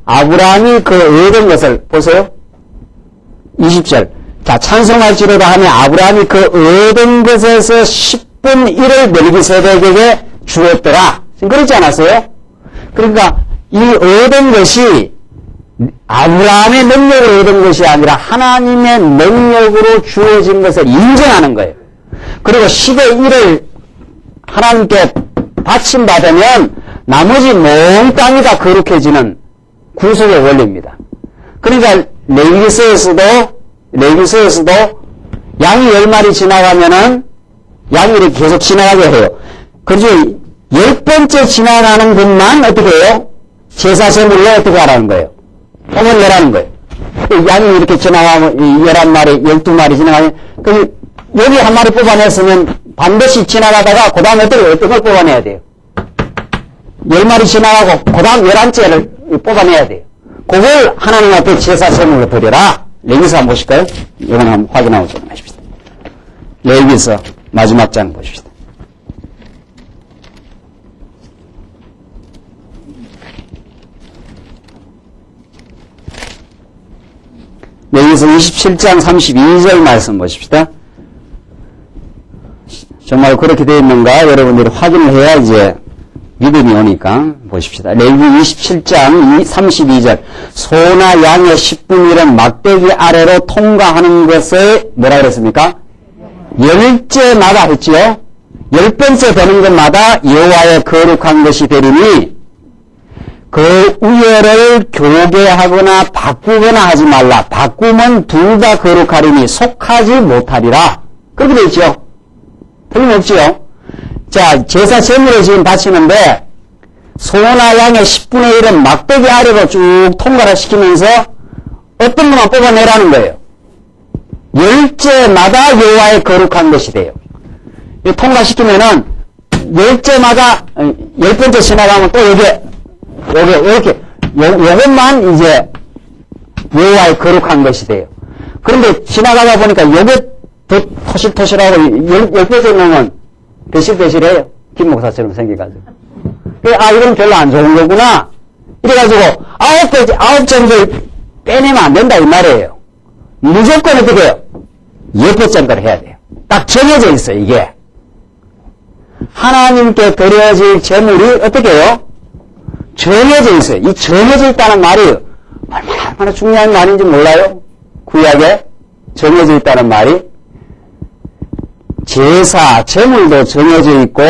아브라함이 그 얻은 것을 보세요. 20절. 자, 찬송할지로다 하며 아브라함이 그 얻은 것에서 10분 1을 멜기세덱에게 주었더라. 지금 그렇지 않았어요? 그러니까 이 얻은 것이 아브라함의 능력으로 얻은 것이 아니라 하나님의 능력으로 주어진 것을 인정하는 거예요. 그리고 10의 1을 하나님께 바침받으면 나머지 몽 땅이 다 거룩해지는 구속의 원리입니다. 그러니까 레위기서에서도 양이 10마리 지나가면은 양이 이렇게 계속 지나가게 해요. 그래서 10번째 지나가는 것만 어떻게 해요? 제사제물로 어떻게 하라는 거예요? 뽕을 내라는 거예요. 양이 이렇게 지나가면 11마리, 12마리 지나가면 여기 한 마리 뽑아냈으면 반드시 지나가다가 그 다음에 어떤 걸 뽑아내야 돼요? 10마리 지나가고 그 다음 11째를 뽑아내야 돼요. 그걸 하나님 앞에 제사제물로 드려라. 레위기서 한번 보실까요? 이건 한번 확인하고 좀 하십시다. 레위기서 마지막 장 보십시다. 여기서 27장 32절 말씀 보십시다. 정말 그렇게 되어 있는가 여러분들이 확인을 해야 이제 믿음이 오니까 보십시다. 레위기 27장 32절 소나 양의 10분의 1은 막대기 아래로 통과하는 것을 뭐라 그랬습니까? 열째마다 했지요. 10번째 되는 것마다 여호와의 거룩한 것이 되리니 그 우열을 교개하거나 바꾸거나 하지 말라. 바꾸면 둘 다 거룩하리니 속하지 못하리라. 그렇게 되어 있죠. 틀림없지요. 자, 제사 제물을 지금 바치는데 소나 양의 10분의 1은 막대기 아래로 쭉 통과를 시키면서 어떤 것만 뽑아내라는 거예요. 열째마다 여호와의 거룩한 것이 돼요. 통과시키면은 열째마다 10번째 지나가면 또 이렇게 요것만 이제 여호와의 거룩한 것이 돼요. 그런데 지나가다 보니까 요게 더 토실토실하고 10번째 넣으면 대실대실해요. 김 목사처럼 생겨가지고. 이건 별로 안 좋은 거구나. 이래가지고 9점을 빼내면 안 된다 이 말이에요. 무조건 어떻게 해요? 10번째 걸 해야 돼요. 딱 정해져 있어요, 이게. 하나님께 드려질 제물이 어떻게 해요? 정해져 있어요. 이 정해져 있다는 말이 얼마나 중요한 말인지 몰라요? 구약에 정해져 있다는 말이. 제사, 제물도 정해져 있고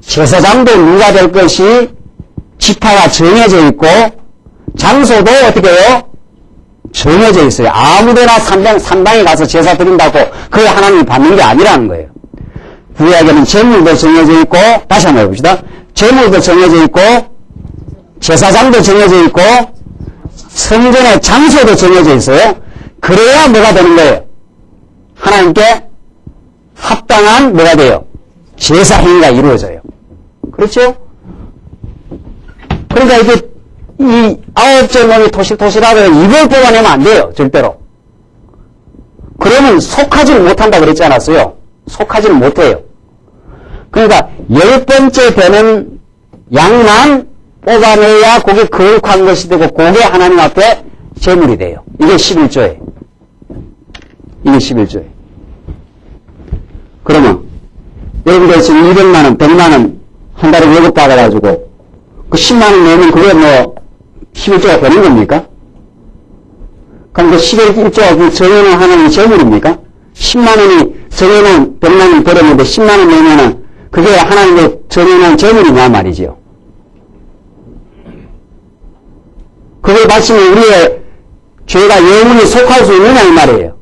제사장도 누가 될 것이 지파가 정해져 있고 장소도 어떻게 해요? 정해져 있어요. 아무데나 산당에 가서 제사 드린다고 그걸 하나님이 받는 게 아니라는 거예요. 구약에는 제물도 정해져 있고 다시 한번 해봅시다. 제물도 정해져 있고 제사장도 정해져 있고 성전의 장소도 정해져 있어요. 그래야 뭐가 되는 거예요? 하나님께 합당한 뭐가 돼요? 제사 행위가 이루어져요. 그렇죠? 그러니까 이게 이 9째 놈이 토실토실하고 이걸 뽑아내면 안 돼요. 절대로. 그러면 속하지를 못한다 그랬지 않았어요? 속하지를 못해요. 그러니까 10번째 되는 양만 뽑아내야 그게 거룩한 것이 되고 그게 하나님 앞에 제물이 돼요. 이게 11조예요. 이게 11조예요. 그러면 여러분들 지금 200만원, 100만원 한 달에 월급 받아가지고 그 10만원 내면 그게 뭐 11조가 되는 겁니까? 그럼 그 11조가 그 정해놓은 하나님의 제물입니까? 10만원이 정해놓은 100만원 벌었는데 10만원 내면은 그게 하나님의 정해놓은 제물이냐 말이죠. 그걸 바치면 우리의 죄가 영원히 속할 수 있느냐 이 말이에요.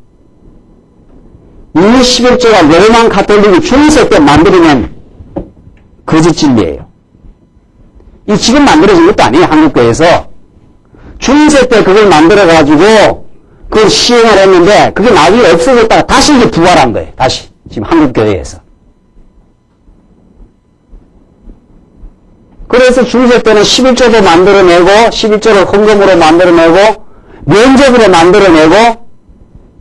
이 11조가 로만 가톨릭이 중세 때 만들어낸 거짓 진리예요. 이 지금 만들어진 것도 아니에요. 한국교회에서. 중세 때 그걸 만들어가지고 그걸 시행을 했는데 그게 나중에 없어졌다가 다시 이제 부활한 거예요. 다시. 지금 한국교회에서. 그래서 중세 때는 11조도 만들어내고 11조를 헌금으로 만들어내고 면접으로 만들어내고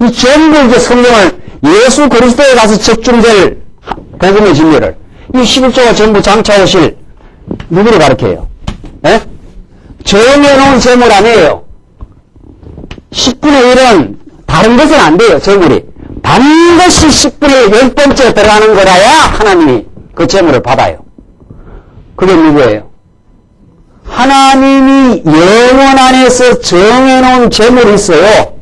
이 전부 이제 성경을 예수 그리스도에 가서 적중될 복음의 진리를 이 11조가 전부 장차오실 누구를 가르쳐요? 예? 정해놓은 제물 아니에요. 10분의 1은 다른 것은 안 돼요. 제물이. 반드시 10분의 10번째 들어가는 거라야 하나님이 그 제물을 받아요. 그게 누구예요? 하나님이 영원 안에서 정해놓은 제물이 있어요.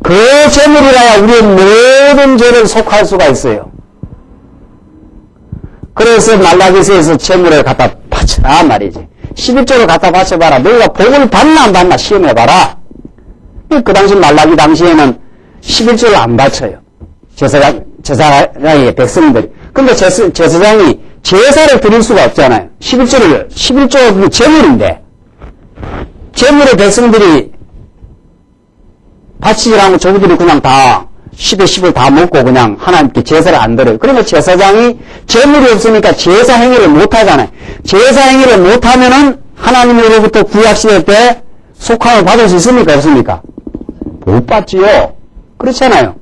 그 제물이라야 우리의 모든 죄를 속할 수가 있어요. 그래서 말라기서에서 제물을 갖다 바쳐라 말이지. 11조를 갖다 바쳐봐라. 너희가 복을 받나 안 받나 시험해봐라. 그 당시 말라기 당시에는 11조를 안 바쳐요. 제사장의 백성들이. 근데 제사장이 제사를 드릴 수가 없잖아요. 11조 그 제물인데 제물의 백성들이 바치질 않고 저분들이 그냥 다 10에 10을 다 먹고 그냥 하나님께 제사를 안 드려요. 그러면 제사장이 제물이 없으니까 제사 행위를 못 하잖아요. 제사 행위를 못 하면은 하나님으로부터 구약시대 때 속함을 받을 수 있습니까? 없습니까? 못 받지요. 그렇잖아요.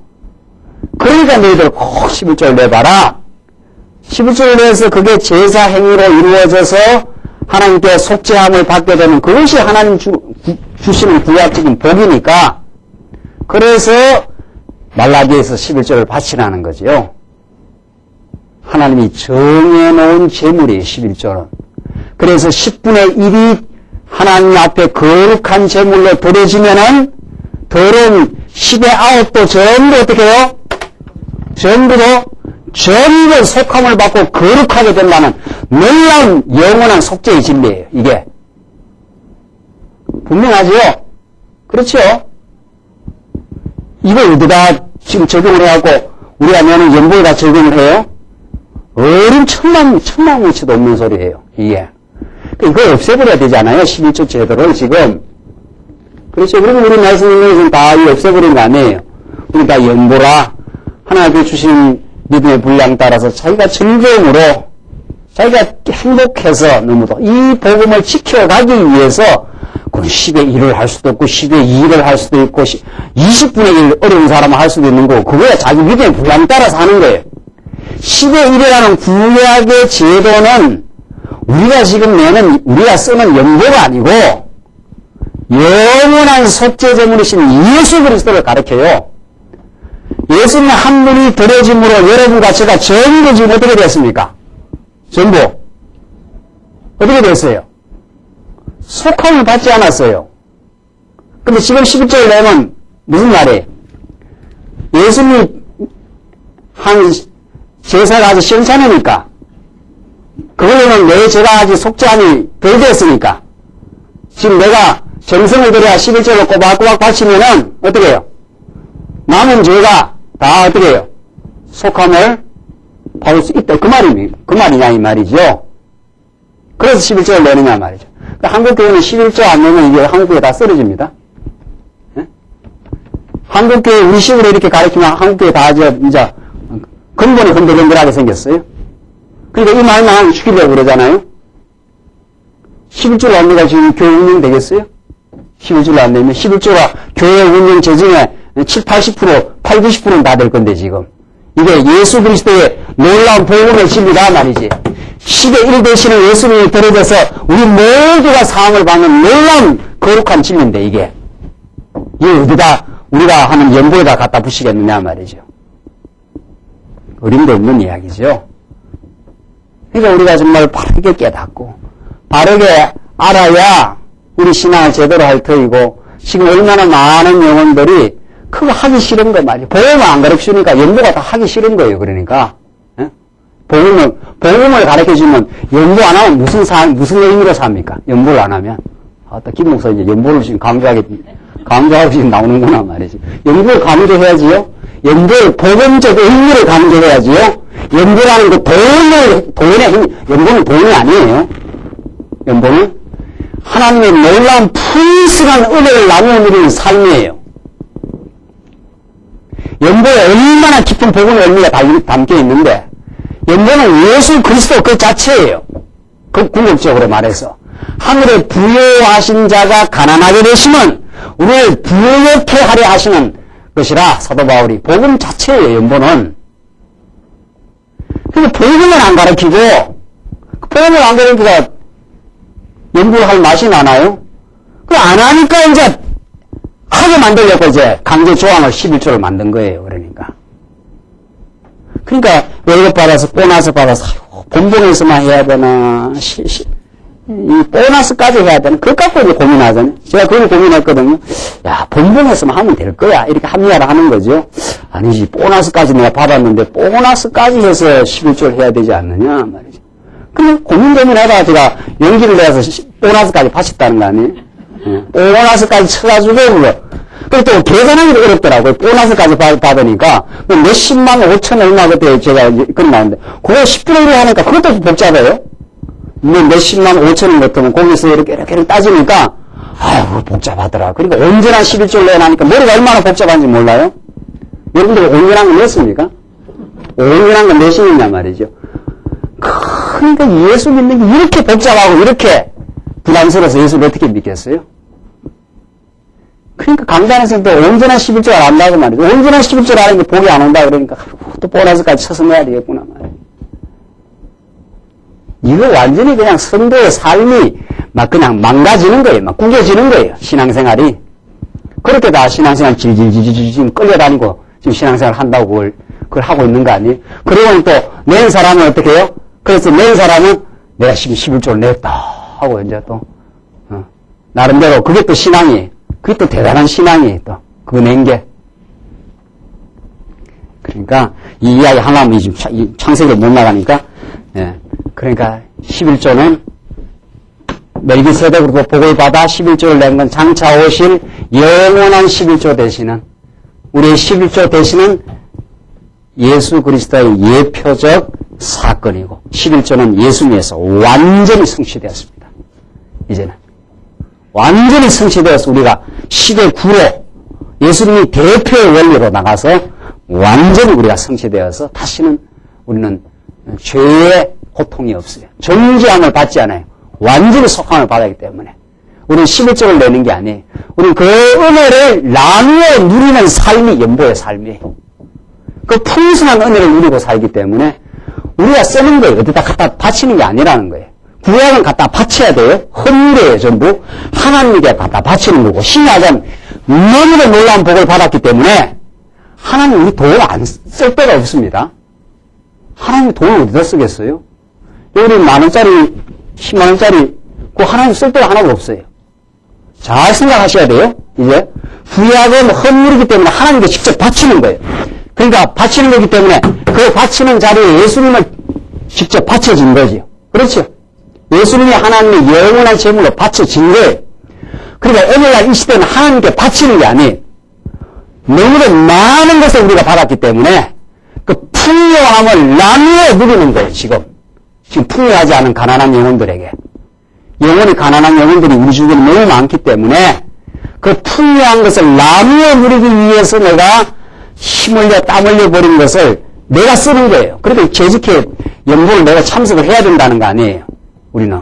그러니까 너희들 꼭 11조를 내봐라. 11조를 내서 그게 제사 행위로 이루어져서 하나님께 속죄함을 받게 되는 그것이 하나님 주시는 구약적인 복이니까 그래서 말라기에서 11조를 바치라는 거지요. 하나님이 정해놓은 제물이에요, 11조는. 그래서 10분의 1이 하나님 앞에 거룩한 제물로 드려지면은 더러운 10의 9도 전부 어떻게 해요? 전부 속함을 받고 거룩하게 된다는 놀라운 영원한 속죄의 진리예요, 이게. 분명하죠? 그렇죠? 이걸 어디다 지금 적용을 해갖고 우리가 내는 연보에다 적용을 해요? 어린 천만무치도 없는 소리예요, 이게. 이걸 없애버려야 되잖아요, 11조 제도를 지금. 그렇죠? 그러면 우리 말씀에서는 다 없애버린 거 아니에요. 그러니까 연보라, 하나님께 주신 믿음의 분량 따라서 자기가 즐거움으로, 자기가 행복해서 너무도 이 복음을 지켜가기 위해서 그건 10의 1을 할 수도 없고 10의 2를 할 수도 있고 20분의 1 어려운 사람은 할 수도 있는 거고 그거야 자기 믿음의 분량 따라서 하는 거예요. 10의 1이라는 구약의 제도는 우리가 지금 우리가 쓰는 연보가 아니고 영원한 속죄제물이신 예수 그리스도를 가르쳐요. 예수님 한 분이 드려짐으로 여러분과 제가 전부 지금 어떻게 됐습니까? 전부. 어떻게 됐어요? 속함을 받지 않았어요. 근데 지금 11절을 내면 무슨 말이에요? 예수님 한 제사가 아주 시원찮으니까 그걸로는 내 죄가 아직 속죄함이 덜 됐으니까 지금 내가 정성을 들여야 11절로 꼬박꼬박 바치면은 어떻게 해요? 남은 죄가 다 어떻게 해요? 속함을 받을 수 있다. 그 말이냐 이 말이죠. 그래서 11절을 내느냐 말이죠. 그러니까 한국교회는 11조 안 내면 이게 한국교회 다 쓰러집니다. 예? 한국교회 우리식으로 이렇게 가르치면 한국교회 다 이제 근본이 흔들흔들하게 생겼어요. 그러니까 이 말만 죽이려고 그러잖아요. 11조로 안 내가 지금 교회 운영 되겠어요? 11조로 안 내면 11조가 교회 운영 재정의 7, 80%, 8, 90%는 다 될 건데 지금. 이게 예수 그리스도의 놀라운 복음의 진리다 말이지. 10의 1 되시는 예수님이 들어져서 우리 모두가 사함을 받는 놀라운 거룩한 진리인데 이게. 이게 어디다 우리가 하는 연보에다 갖다 붙이겠느냐 말이죠. 어림도 없는 이야기죠. 그러니까 우리가 정말 바르게 깨닫고 바르게 알아야 우리 신앙을 제대로 할 터이고 지금 얼마나 많은 영혼들이 그거 하기 싫은 거 말이에요. 복음을 안 가르쳐주니까 연보가 다 하기 싫은 거예요. 그러니까 예? 복음을 가르쳐주면 연보 안 하면 무슨 의미로 삽니까? 연보를 안 하면 김 목사 이제 연보를 지금 강조하고 지금 나오는구나 말이지. 연보를 강조해야지요. 연보의 복음적 의미를 강조해야지요. 연보라는 그 돈의 힘, 연보는 돈이 아니에요. 연보는 하나님의 놀라운 풍성한 은혜를 나누어 누리는 삶이에요. 연보에 얼마나 깊은 복음의 의미가 담겨 있는데 연보는 예수 그리스도 그 자체예요. 그 궁극적으로 말해서 하늘에 부여하신 자가 가난하게 되시면 우리를 부유케 하려 하시는 것이라 사도 바울이 복음 자체예요. 연보는. 근데 복음을 안 가르치고 복음을 안 가르치니까 연구를 할 맛이 나나요? 그 안 하니까 이제 하게 만들려고 이제 강제 조항을 11조를 만든 거예요. 그러니까 월급 받아서 보너스 받아서 본봉에서만 해야 되나 이 보너스까지 해야 되나 그것 갖고 이제 고민하잖아요. 제가 그걸 고민했거든요. 야 본봉에서만 하면 될 거야 이렇게 합리화를 하는 거죠. 아니지 보너스까지 내가 받았는데 보너스까지 해서 11조를 해야 되지 않느냐 말이죠. 그래 고민하다가 제가 용기를 내서 보너스까지 바쳤다는 거 아니에요. 예. 보너스까지 쳐가지고 그리고 또 계산하기도 어렵더라고요. 보너스까지 받으니까 몇십만 5천 얼마 그때 제가 그런 나오는데 그거 10분의 1을 하니까 그것도 복잡해요. 몇십만 5천원 같으면 거기서 이렇게 따지니까 아유 복잡하더라. 그러니까 온전한 11조를 내놔니까 머리가 얼마나 복잡한지 몰라요? 여러분들 온전한 건 몇습니까? 온전한 건 몇이냐 말이죠. 그러니까 예수 믿는 게 이렇게 복잡하고 이렇게 부담스러워서 예수를 어떻게 믿겠어요? 그러니까 강단에서 또 온전한 11조를 안다고 말이죠. 온전한 11조를 하는데 복이 안 온다 그러니까 또 보너스까지 쳐서 내야 되겠구나 말이에요. 이거 완전히 그냥 성도의 삶이 막 그냥 망가지는 거예요. 막 구겨지는 거예요. 신앙생활이. 그렇게 다 신앙생활 질질질질 끌려다니고 지금 신앙생활 한다고 그걸 하고 있는 거 아니에요? 그리고는 또 낸 사람은 어떻게 해요? 그래서 낸 사람은 내가 11조를 냈다 하고 이제 또 나름대로 그게 또 신앙이에요. 그게 또 대단한 신앙이에요. 또 그거 낸 게. 그러니까 이 이야기 하나면 지금 창세기로 못 나가니까 그러니까 11조는 멜기세덱으로도 복을 받아 11조를 낸 건 장차 오실 영원한 11조 되시는 우리의 11조 되시는 예수 그리스도의 예표적 사건이고 11조는 예수님에서 완전히 성취되었습니다. 이제는 완전히 성취되어서 우리가 시대 구로 예수님이 대표의 원리로 나가서 완전히 우리가 성취되어서 다시는 우리는 죄의 고통이 없어요. 정죄함을 받지 않아요. 완전히 속함을 받았기 때문에 우리는 11조를 내는 게 아니에요. 우리는 그 은혜를 나누어 누리는 삶이 연보의 삶이에요. 그 풍성한 은혜를 누리고 살기 때문에 우리가 쓰는 거예요. 어디다 갖다 바치는 게 아니라는 거예요. 구약은 갖다 바쳐야 돼요. 헌물이에요. 전부 하나님께 갖다 바치는 거고 신약은 너무나 놀라운 복을 받았기 때문에 하나님 우리 돈을 안 쓸 데가 없습니다. 하나님 돈을 어디다 쓰겠어요? 여기 만원짜리 10만원짜리 그 하나님 쓸 데가 하나도 없어요. 잘 생각하셔야 돼요. 이제 구약은 헌물이기 때문에 하나님께 직접 바치는 거예요. 그러니까 바치는 거기 때문에 그 바치는 자리에 예수님을 직접 바쳐진 거지요. 그렇죠? 예수님이 하나님의 영원한 제물로 바쳐진 거예요. 그러니까 오늘날 이 시대는 하나님께 바치는 게 아니에요. 너무나 많은 것을 우리가 받았기 때문에 그 풍요함을 나누어 누리는 거예요. 지금 풍요하지 않은 가난한 영혼들에게 영혼이 가난한 영혼들이 우리 주변에 너무 많기 때문에 그 풍요한 것을 나누어 누리기 위해서 내가 힘 흘려 땀 흘려 버린 것을 내가 쓰는 거예요. 그래도 재직회 연보를 내가 참석을 해야 된다는 거 아니에요. 우리는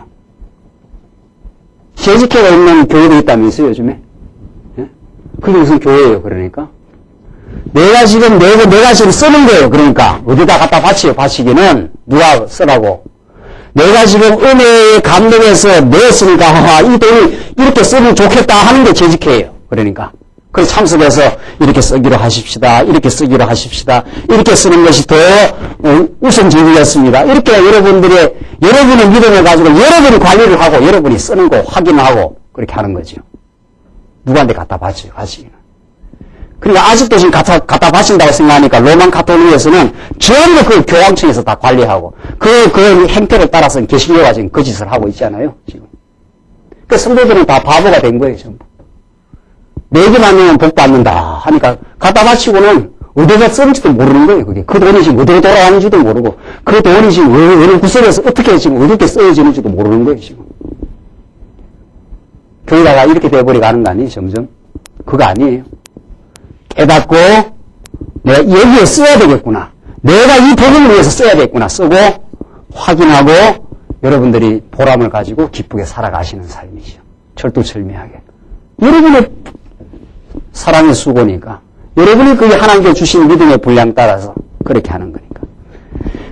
재직회가 있는 교회도 있다면서요 요즘에. 예? 그게 무슨 교회예요? 그러니까 내가 지금 내가 지금 쓰는 거예요. 그러니까 어디다 갖다 바치기는 누가 쓰라고. 내가 지금 은혜에 감동해서 냈으니까 이 돈을 이렇게 쓰면 좋겠다 하는 게 재직회예요. 그러니까 그래서 참석해서 이렇게 쓰기로 하십시다. 이렇게 쓰기로 하십시다. 이렇게 쓰는 것이 더 우선적이었습니다. 이렇게 여러분의 믿음을 가지고 여러분이 관리를 하고 여러분이 쓰는 거 확인하고 그렇게 하는 거죠. 누구한테 갖다 바쳐요. 가시기는. 그러니까 아직도 지금 갖다 바친다고 생각하니까 로만 가톨릭에서는 전부 그 교황청에서 다 관리하고 그 행태를 따라서 개신교가 지금 그 짓을 하고 있잖아요. 지금. 그 성도들은 다 바보가 된 거예요. 전부. 내기만 하면 복 받는다 하니까 갖다 바치고는 어디다 쓰는지도 모르는 거예요. 그게 그 돈이 지금 어디로 돌아가는지도 모르고 그 돈이 지금 어느 구석에서 어떻게 지금 어떻게 쓰여지는지도 모르는 거예요. 지금. 교회가 이렇게 돼버리고 가는 거 아니에요. 점점. 그거 아니에요. 깨닫고 내가 여기에 써야 되겠구나. 내가 이 복음을 위해서 써야 되겠구나. 쓰고 확인하고 여러분들이 보람을 가지고 기쁘게 살아가시는 삶이죠. 철두철미하게. 여러분의 사랑의 수고니까. 여러분이 그게 하나님께 주신 믿음의 분량 따라서 그렇게 하는 거니까.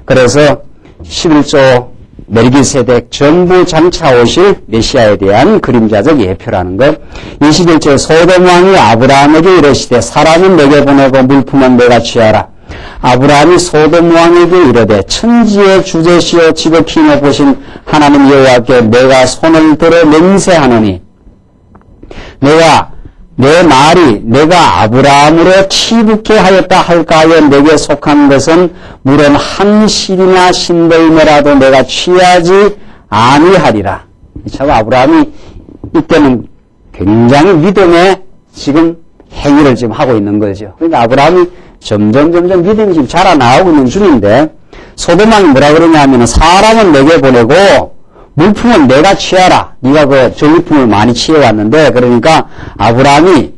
그래서 11조 멜기세덱 전부 장차 오실 메시아에 대한 그림자적 예표라는 것. 21절 소돔 왕이 아브라함에게 이르시되 사람은 내게 보내고 물품은 내가 취하라. 아브라함이 소돔 왕에게 이르되 천지의 주제시여 지극히 높으신 하나님 여호와께 내가 손을 들어 맹세하노니 내 말이 내가 아브라함으로 치북케 하였다 할까 하여 내게 속한 것은 물론 한 실이나 신들매라도 내가 취하지 아니하리라. 참 아브라함이 이때는 굉장히 믿음의 지금 행위를 지금 하고 있는 거죠. 그러니까 아브라함이 점점 믿음이 지금 자라나오고 있는 중인데 소돔왕이 뭐라 그러냐 하면 사람은 내게 보내고 물품은 내가 취하라. 네가 그 전리품을 많이 취해왔는데 그러니까 아브라함이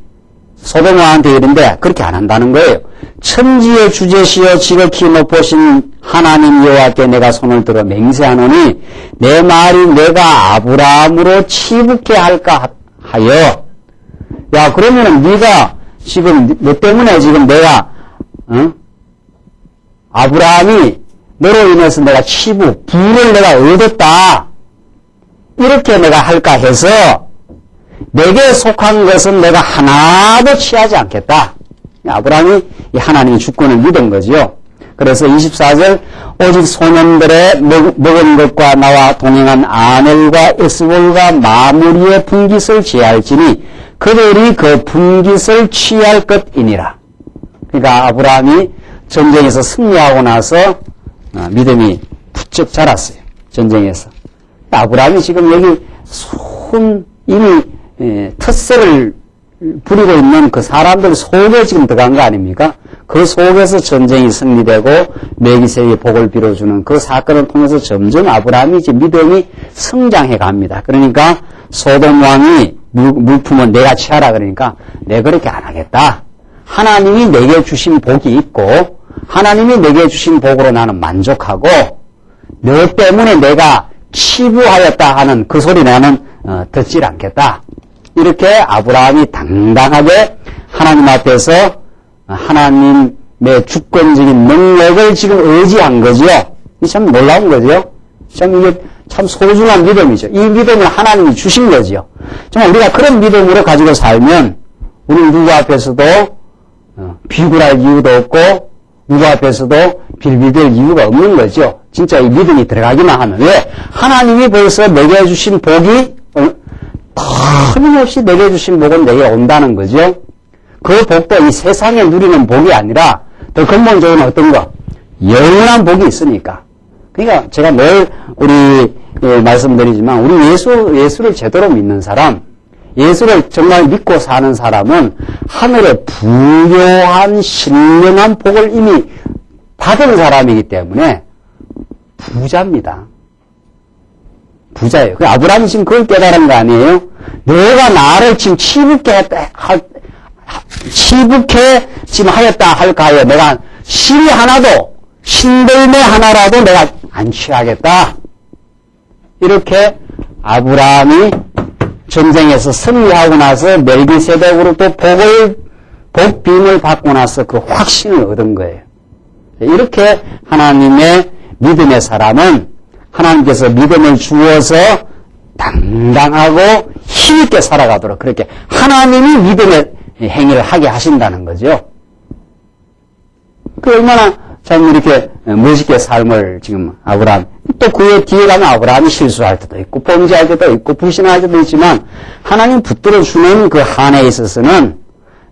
소돔왕한테 이른데 그렇게 안 한다는 거예요. 천지의 주제시여 지극히 높으신 하나님 여호와께 내가 손을 들어 맹세하노니 내 말이 내가 아브라함으로 치북케 할까 하여. 야 그러면은 네가 지금 너 때문에 지금 내가 아브라함이 너로 인해서 내가 치부 부를 내가 얻었다. 이렇게 내가 할까 해서 내게 속한 것은 내가 하나도 취하지 않겠다. 아브라함이 이 하나님의 주권을 믿은 거지요. 그래서 24절 오직 소년들의 먹은 것과 나와 동행한 아넬과 에스볼과 마무리의 분깃을 제할지니 그들이 그 분깃을 취할 것이니라. 그러니까 아브라함이 전쟁에서 승리하고 나서 믿음이 부쩍 자랐어요. 전쟁에서. 아브라함이 지금 여기 이미 텃세를 부리고 있는 그 사람들 속에 지금 들어간 거 아닙니까? 그 속에서 전쟁이 승리되고 멜기세덱의 복을 빌어주는 그 사건을 통해서 점점 아브라함이 이제 믿음이 성장해 갑니다. 그러니까 소돔 왕이 물품은 내가 취하라 그러니까 내가 그렇게 안 하겠다. 하나님이 내게 주신 복이 있고 하나님이 내게 주신 복으로 나는 만족하고 너 때문에 내가 치부하였다 하는 그 소리 나는 듣질 않겠다. 이렇게 아브라함이 당당하게 하나님 앞에서 하나님의 주권적인 능력을 지금 의지한 거죠. 참 놀라운 거죠. 참 이게 참 소중한 믿음이죠. 이 믿음을 하나님이 주신 거죠. 정말 우리가 그런 믿음으로 가지고 살면 우리 누구 앞에서도 비굴할 이유도 없고 누구 앞에서도 빌빌댈 이유가 없는 거죠. 진짜 이 믿음이 들어가기만 하면. 왜? 하나님이 벌써 내게 주신 복이 터짐없이 내게 주신 복은 내게 온다는 거죠. 그 복도 이 세상에 누리는 복이 아니라 더 근본적인 어떤 거? 영원한 복이 있으니까. 그러니까 제가 늘 말씀드리지만 우리 예수를 제대로 믿는 사람, 예수를 정말 믿고 사는 사람은 하늘의 부요한 신령한 복을 이미 받은 사람이기 때문에 부자입니다. 부자예요. 아브라함이 지금 그걸 깨달은 거 아니에요? 내가 나를 지금 치북해 지금 하였다 할까 하여 내가 신이 하나도, 신들매 하나라도 내가 안 취하겠다. 이렇게 아브라함이 전쟁에서 승리하고 나서 멜기세덱으로 또 복빔을 받고 나서 그 확신을 얻은 거예요. 이렇게 하나님의 믿음의 사람은 하나님께서 믿음을 주어서 당당하고 힘있게 살아가도록 그렇게 하나님이 믿음의 행위를 하게 하신다는 거죠. 그 얼마나 참 이렇게 멋있게 삶을 지금 아브라함, 또 그의 뒤에 가면 아브라함이 실수할 때도 있고 범죄할 때도 있고 불신할 때도 있지만 하나님 붙들어주는 그 한에 있어서는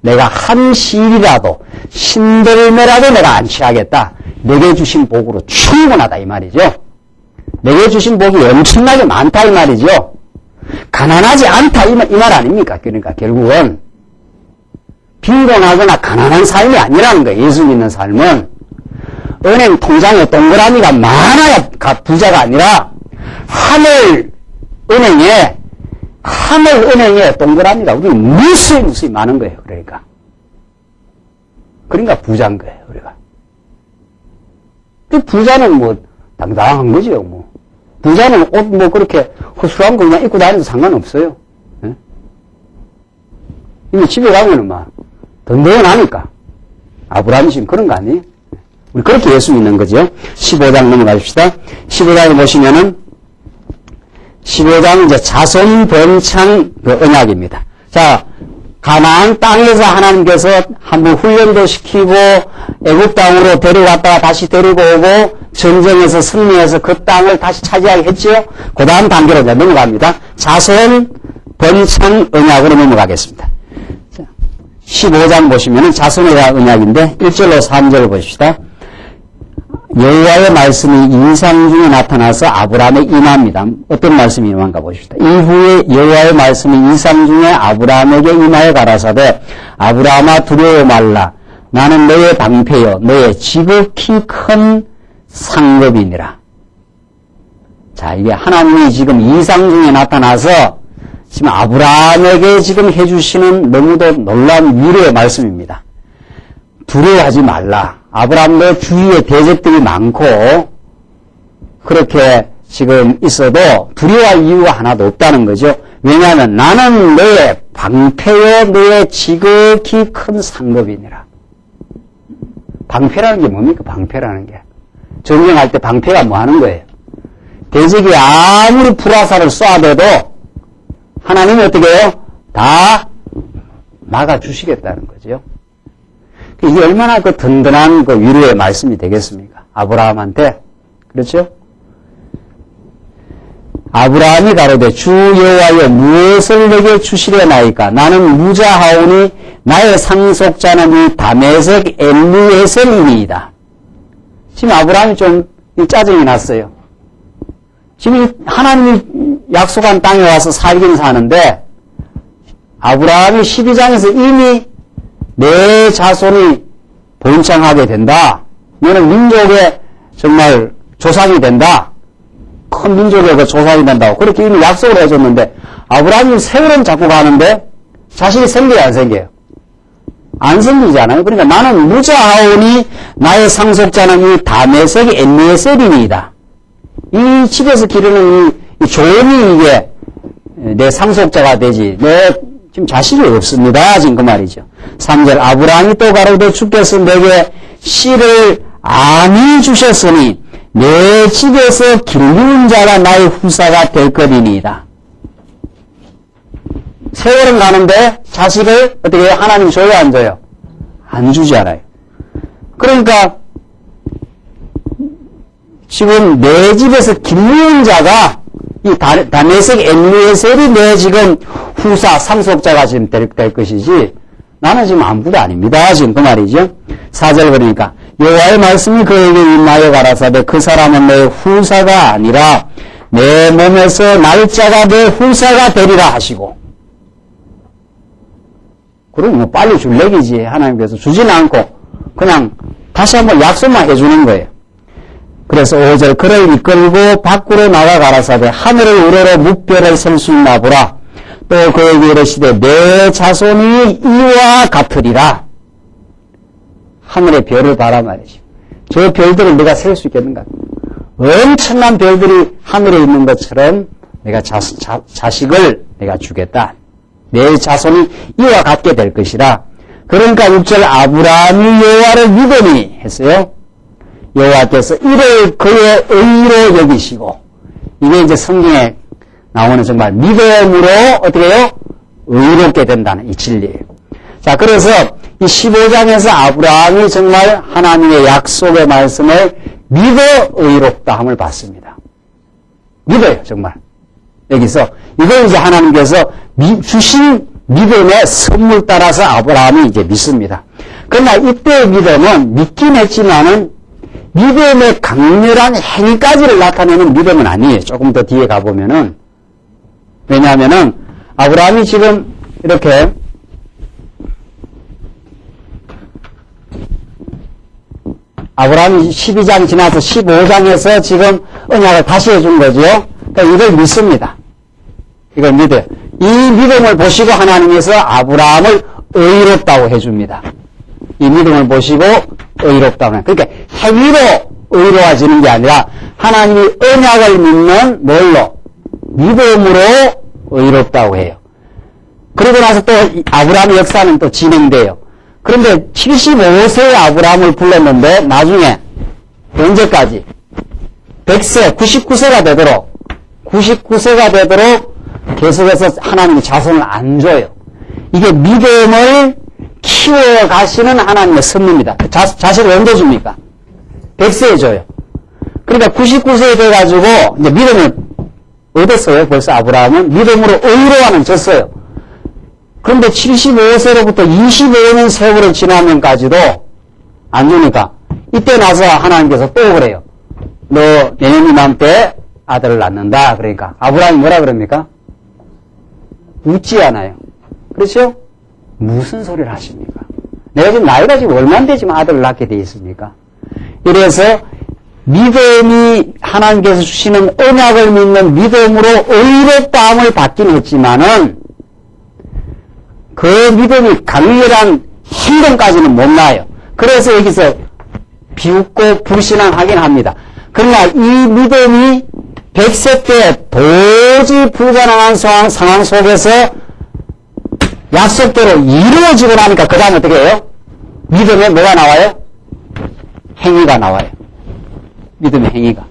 내가 한 시일이라도 신들매라도 내가 안 취하겠다. 내게 주신 복으로 충분하다 이 말이죠. 내게 주신 복이 엄청나게 많다 이 말이죠. 가난하지 않다 이 말 아닙니까? 그러니까 결국은 빈곤하거나 가난한 삶이 아니라는 거예요. 예수 믿는 삶은 은행 통장에 동그라미가 많아야 부자가 아니라 하늘 은행에 동그라미가 우리 무수히 많은 거예요. 그러니까 부자인 거예요. 우리가. 그 부자는 뭐 당당한 거지요. 뭐 부자는 옷 뭐 그렇게 허술한 거 그냥 입고 다니도 상관없어요. 예? 이미 집에 가면은 막 든든하니까. 아브라함이 지금 그런 거 아니에요? 우리 그렇게 예수 믿는 거죠. 15장 넘어가십시다. 15장에 보시면은 15장은 이제 자손 번창 그 언약입니다. 자, 가나안 땅에서 하나님께서 한번 훈련도 시키고 애굽 땅으로 데려왔다가 다시 데리고 오고 전쟁에서 승리해서 그 땅을 다시 차지하게 했지요. 그 다음 단계로 이제 넘어갑니다. 자손 번창 언약으로 넘어가겠습니다. 15장 보시면은 자손에 대한 언약인데 1절로 3절을 보십시다. 여호와의 말씀이 인상 중에 나타나서 아브라함에 임합니다. 어떤 말씀이 임한가 보십시다. 이후에 여호와의 말씀이 인상 중에 아브라함에게 임하여 가라사대 아브라함아 두려워 말라. 나는 너의 방패여 너의 지극히 큰 상급이니라. 자, 이게 하나님이 지금 이상 중에 나타나서 지금 아브라함에게 지금 해주시는 너무도 놀라운 위로의 말씀입니다. 두려워하지 말라. 아브라함 너 주위에 대적들이 많고 그렇게 지금 있어도 두려워할 이유가 하나도 없다는 거죠. 왜냐하면 나는 너의 방패여 너의 지극히 큰 상급이니라. 방패라는 게 뭡니까? 방패라는 게. 전쟁할 때 방패가 뭐 하는 거예요? 대적이 아무리 불화살을 쏴대도 하나님이 어떻게 해요? 다 막아주시겠다는 거죠. 이게 얼마나 그 든든한 그 위로의 말씀이 되겠습니까? 아브라함한테. 그렇죠? 아브라함이 가로되 주 여호와여 무엇을 내게 주시려나이까? 나는 무자하오니 나의 상속자는 이 다메섹 엘리에셀이니이다. 지금 아브라함이 좀 짜증이 났어요. 지금 하나님이 약속한 땅에 와서 살긴 사는데 아브라함이 12장에서 이미 내 자손이 번창하게 된다. 너는 민족의 정말 조상이 된다. 큰 민족의 그 조상이 된다고 그렇게 이미 약속을 해줬는데 아브라함이 세월은 자꾸 가는데 자식이 생겨요, 안 생겨요? 안 생기잖아요. 그러니까 나는 무자하오니 나의 상속자는 이 다메섹 엘리에셀이니이다. 이 집에서 기르는 이 종이 이게 내 상속자가 되지. 내 지금 자식이 없습니다. 지금 그 말이죠. 3절 아브라함이 또 가로되 주께서 내게 씨를 암히 주셨으니 내 집에서 기르는 자가 나의 후사가 될 것이니이다. 세월은 가는데 자식을 어떻게 하나님 줘요, 안 줘요? 안 주잖아요. 그러니까 지금 내 집에서 기르는 자가 이 다메섹 엘리에셀이 내 지금 후사 상속자가 지금 될 것이지 나는 지금 아무도 아닙니다. 지금 그 말이죠. 4절 그러니까 여호와의 말씀이 그에게 임하여 가라사대 그 사람은 내 후사가 아니라 내 몸에서 날짜가 내 후사가 되리라 하시고. 그럼 뭐 빨리 줄 얘기지. 하나님께서 주지는 않고 그냥 다시 한번 약속만 해주는 거예요. 그래서 5절 그를 이끌고 밖으로 나가 가라사대 하늘을 우러러 무별을 셀 수 있나 보라. 또 그에게 이르시되 내 자손이 이와 같으리라. 하늘의 별을 봐라 말이죠. 저 별들을 내가 셀 수 있겠는가? 엄청난 별들이 하늘에 있는 것처럼 내가 자식을 내가 주겠다. 내 자손이 이와 같게 될 것이라. 그러니까 6절 아브라함이 여호와를 믿으니 했어요. 여호와께서 이를 그의 의로 여기시고. 이게 이제 성경에 나오는 정말 믿음으로 어떻게 해요? 의롭게 된다는 이 진리예요. 자, 그래서 이 15장에서 아브라함이 정말 하나님의 약속의 말씀을 믿어 의롭다함을 받습니다. 믿어요, 정말. 여기서 이걸 이제 하나님께서 주신 믿음의 선물 따라서 아브라함이 이제 믿습니다. 그러나 이때의 믿음은 믿긴 했지만은 믿음의 강렬한 행위까지를 나타내는 믿음은 아니에요. 조금 더 뒤에 가보면은. 왜냐하면은 아브라함이 지금 이렇게 아브라함이 12장 지나서 15장에서 지금 언약을 다시 해준 거죠. 그러니까 이걸 믿습니다. 이걸 믿어요. 이 믿음을 보시고 하나님께서 아브라함을 의롭다고 해줍니다. 이 믿음을 보시고 의롭다고. 그러니까 행위로 의로워지는 게 아니라 하나님이 언약을 믿는 뭘로? 믿음으로 의롭다고 해요. 그러고 나서 또 아브라함의 역사는 또 진행돼요. 그런데 75세의 아브라함을 불렀는데 나중에 언제까지? 100세, 99세가 되도록 계속해서 하나님이 자손을 안 줘요. 이게 믿음을 키워가시는 하나님의 선물입니다. 자식을 언제 줍니까? 100세에 줘요. 그러니까 99세에 돼가지고 이제 믿음을 얻었어요. 벌써 아브라함은 믿음으로 의로와는 졌어요. 그런데 75세로부터 25년 세월을 지나면까지도 안 주니까 이때 나서 하나님께서 또 그래요. 너 내년 이맘때 아들을 낳는다. 그러니까 아브라함이 뭐라 그럽니까? 웃지 않아요. 그렇죠? 무슨 소리를 하십니까? 내가 지금 나이가 지금 얼마 안 되지만 아들을 낳게 돼 있습니까? 이래서 믿음이 하나님께서 주시는 언약을 믿는 믿음으로 의롭다함을 받긴 했지만은 그 믿음이 강렬한 행동까지는 못 나요. 그래서 여기서 비웃고 불신앙하긴 합니다. 그러나 이 믿음이 100세 때 도저히 불가능한 상황 속에서 약속대로 이루어지고 나니까 그 다음에 어떻게 해요? 믿음에 뭐가 나와요? 행위가 나와요. 믿음의 행위가.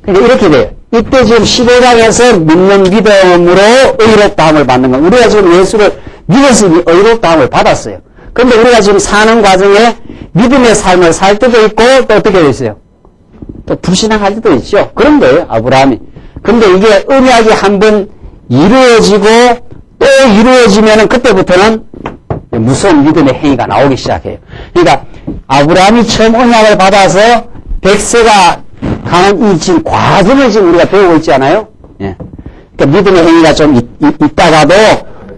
그러니까 이렇게 돼요. 이때 지금 15장에서 믿는 믿음으로 의롭다함을 받는 건 우리가 지금 예수를 믿어서 의롭다함을 받았어요. 그런데 우리가 지금 사는 과정에 믿음의 삶을 살 때도 있고 또 어떻게 되어 있어요? 또 불신앙할 때도 있죠. 그런 거예요. 아브라함이. 근데 이게 언약이 한번 이루어지고 또 이루어지면은 그때부터는 무서운 믿음의 행위가 나오기 시작해요. 그러니까 아브라함이 처음 언약을 받아서 100세가 가는 이 지금 과정을 지금 우리가 배우고 있지 않아요? 예. 그러니까 믿음의 행위가 좀 있다가도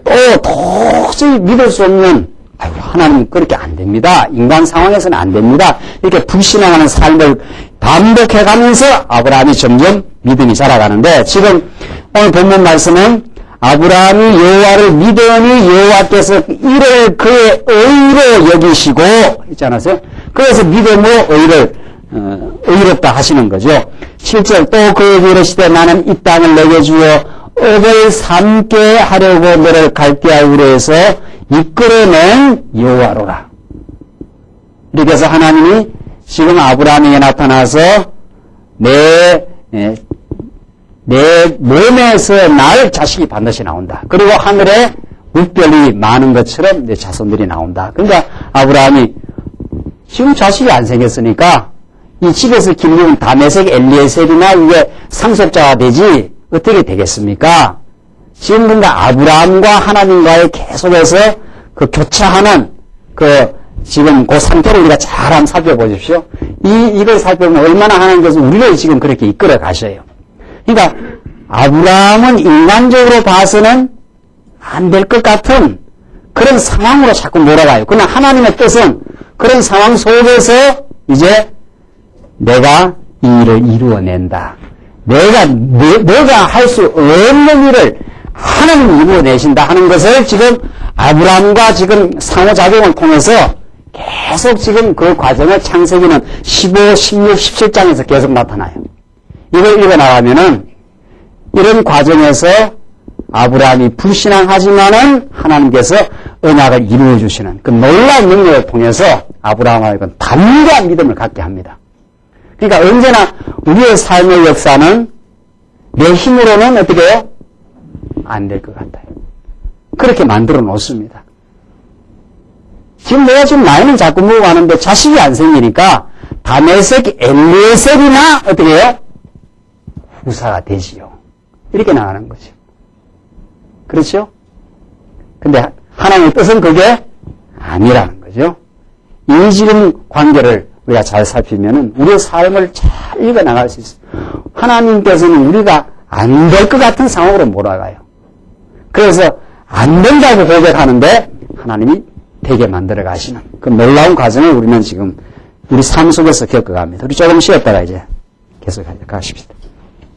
또 도저히 믿을 수 없는 아이고 하나님 그렇게 안 됩니다. 인간 상황에서는 안 됩니다. 이렇게 불신앙하는 삶을 반복해가면서 아브라함이 점점 믿음이 자라가는데 지금 오늘 본문 말씀은 아브라함이 여호와를 믿으니 여호와께서 이를 그의 의로 여기시고 있지 않았어요? 그래서 믿음으로 의롭다 하시는 거죠. 7절 또 그에게 이르시되 나는 이 땅을 내게 주어 업을 삼게 하려고 너를 갈대아 우르에서 이끌어낸 여호와로라. 이렇게 해서 하나님이 지금 아브라함에게 나타나서 내 몸에서 날 자식이 반드시 나온다. 그리고 하늘에 물별이 많은 것처럼 내 자손들이 나온다. 그러니까 아브라함이 지금 자식이 안 생겼으니까 이 집에서 길리는 다메섹 엘리에셀이나 이게 상속자가 되지 어떻게 되겠습니까? 지금 뭔가 아브라함과 하나님과의 계속해서 그 교차하는 지금 그 상태를 우리가 잘 한번 살펴보십시오. 이걸 살펴보면 얼마나 하나님께서 우리를 지금 그렇게 이끌어 가셔요. 그러니까 아브라함은 인간적으로 봐서는 안 될 것 같은 그런 상황으로 자꾸 몰아가요. 그러나 하나님의 뜻은 그런 상황 속에서 이제 내가 이 일을 이루어낸다. 너가 할 수 없는 일을 하나님이 이루어내신다 하는 것을 지금 아브라함과 지금 상호작용을 통해서 계속 지금 그 과정을 창세기는 15, 16, 17장에서 계속 나타나요. 이걸 읽어나가면은 이런 과정에서 아브라함이 불신앙하지만은 하나님께서 언약을 이루어 주시는 그 놀라운 능력을 통해서 아브라함에게 담대한 믿음을 갖게 합니다. 그러니까 언제나 우리의 삶의 역사는 내 힘으로는 어떻게 해요? 안 될 것 같아요. 그렇게 만들어 놓습니다. 지금 내가 지금 나이는 자꾸 먹고 가는데 자식이 안 생기니까 다메섹 엘리에셀이나 어떻게 해요? 후사가 되지요. 이렇게 나가는 거죠. 그렇죠? 근데 하나님의 뜻은 그게 아니라는 거죠. 이 지금 관계를 우리가 잘 살피면은 우리의 삶을 잘 읽어 나갈 수 있어요. 하나님께서는 우리가 안 될 것 같은 상황으로 몰아가요. 그래서 안 된다고 고백하는데 하나님이 되게 만들어 가시는 그 놀라운 과정을 우리는 지금 우리 삶 속에서 겪어갑니다. 우리 조금 쉬었다가 이제 계속 가십시다.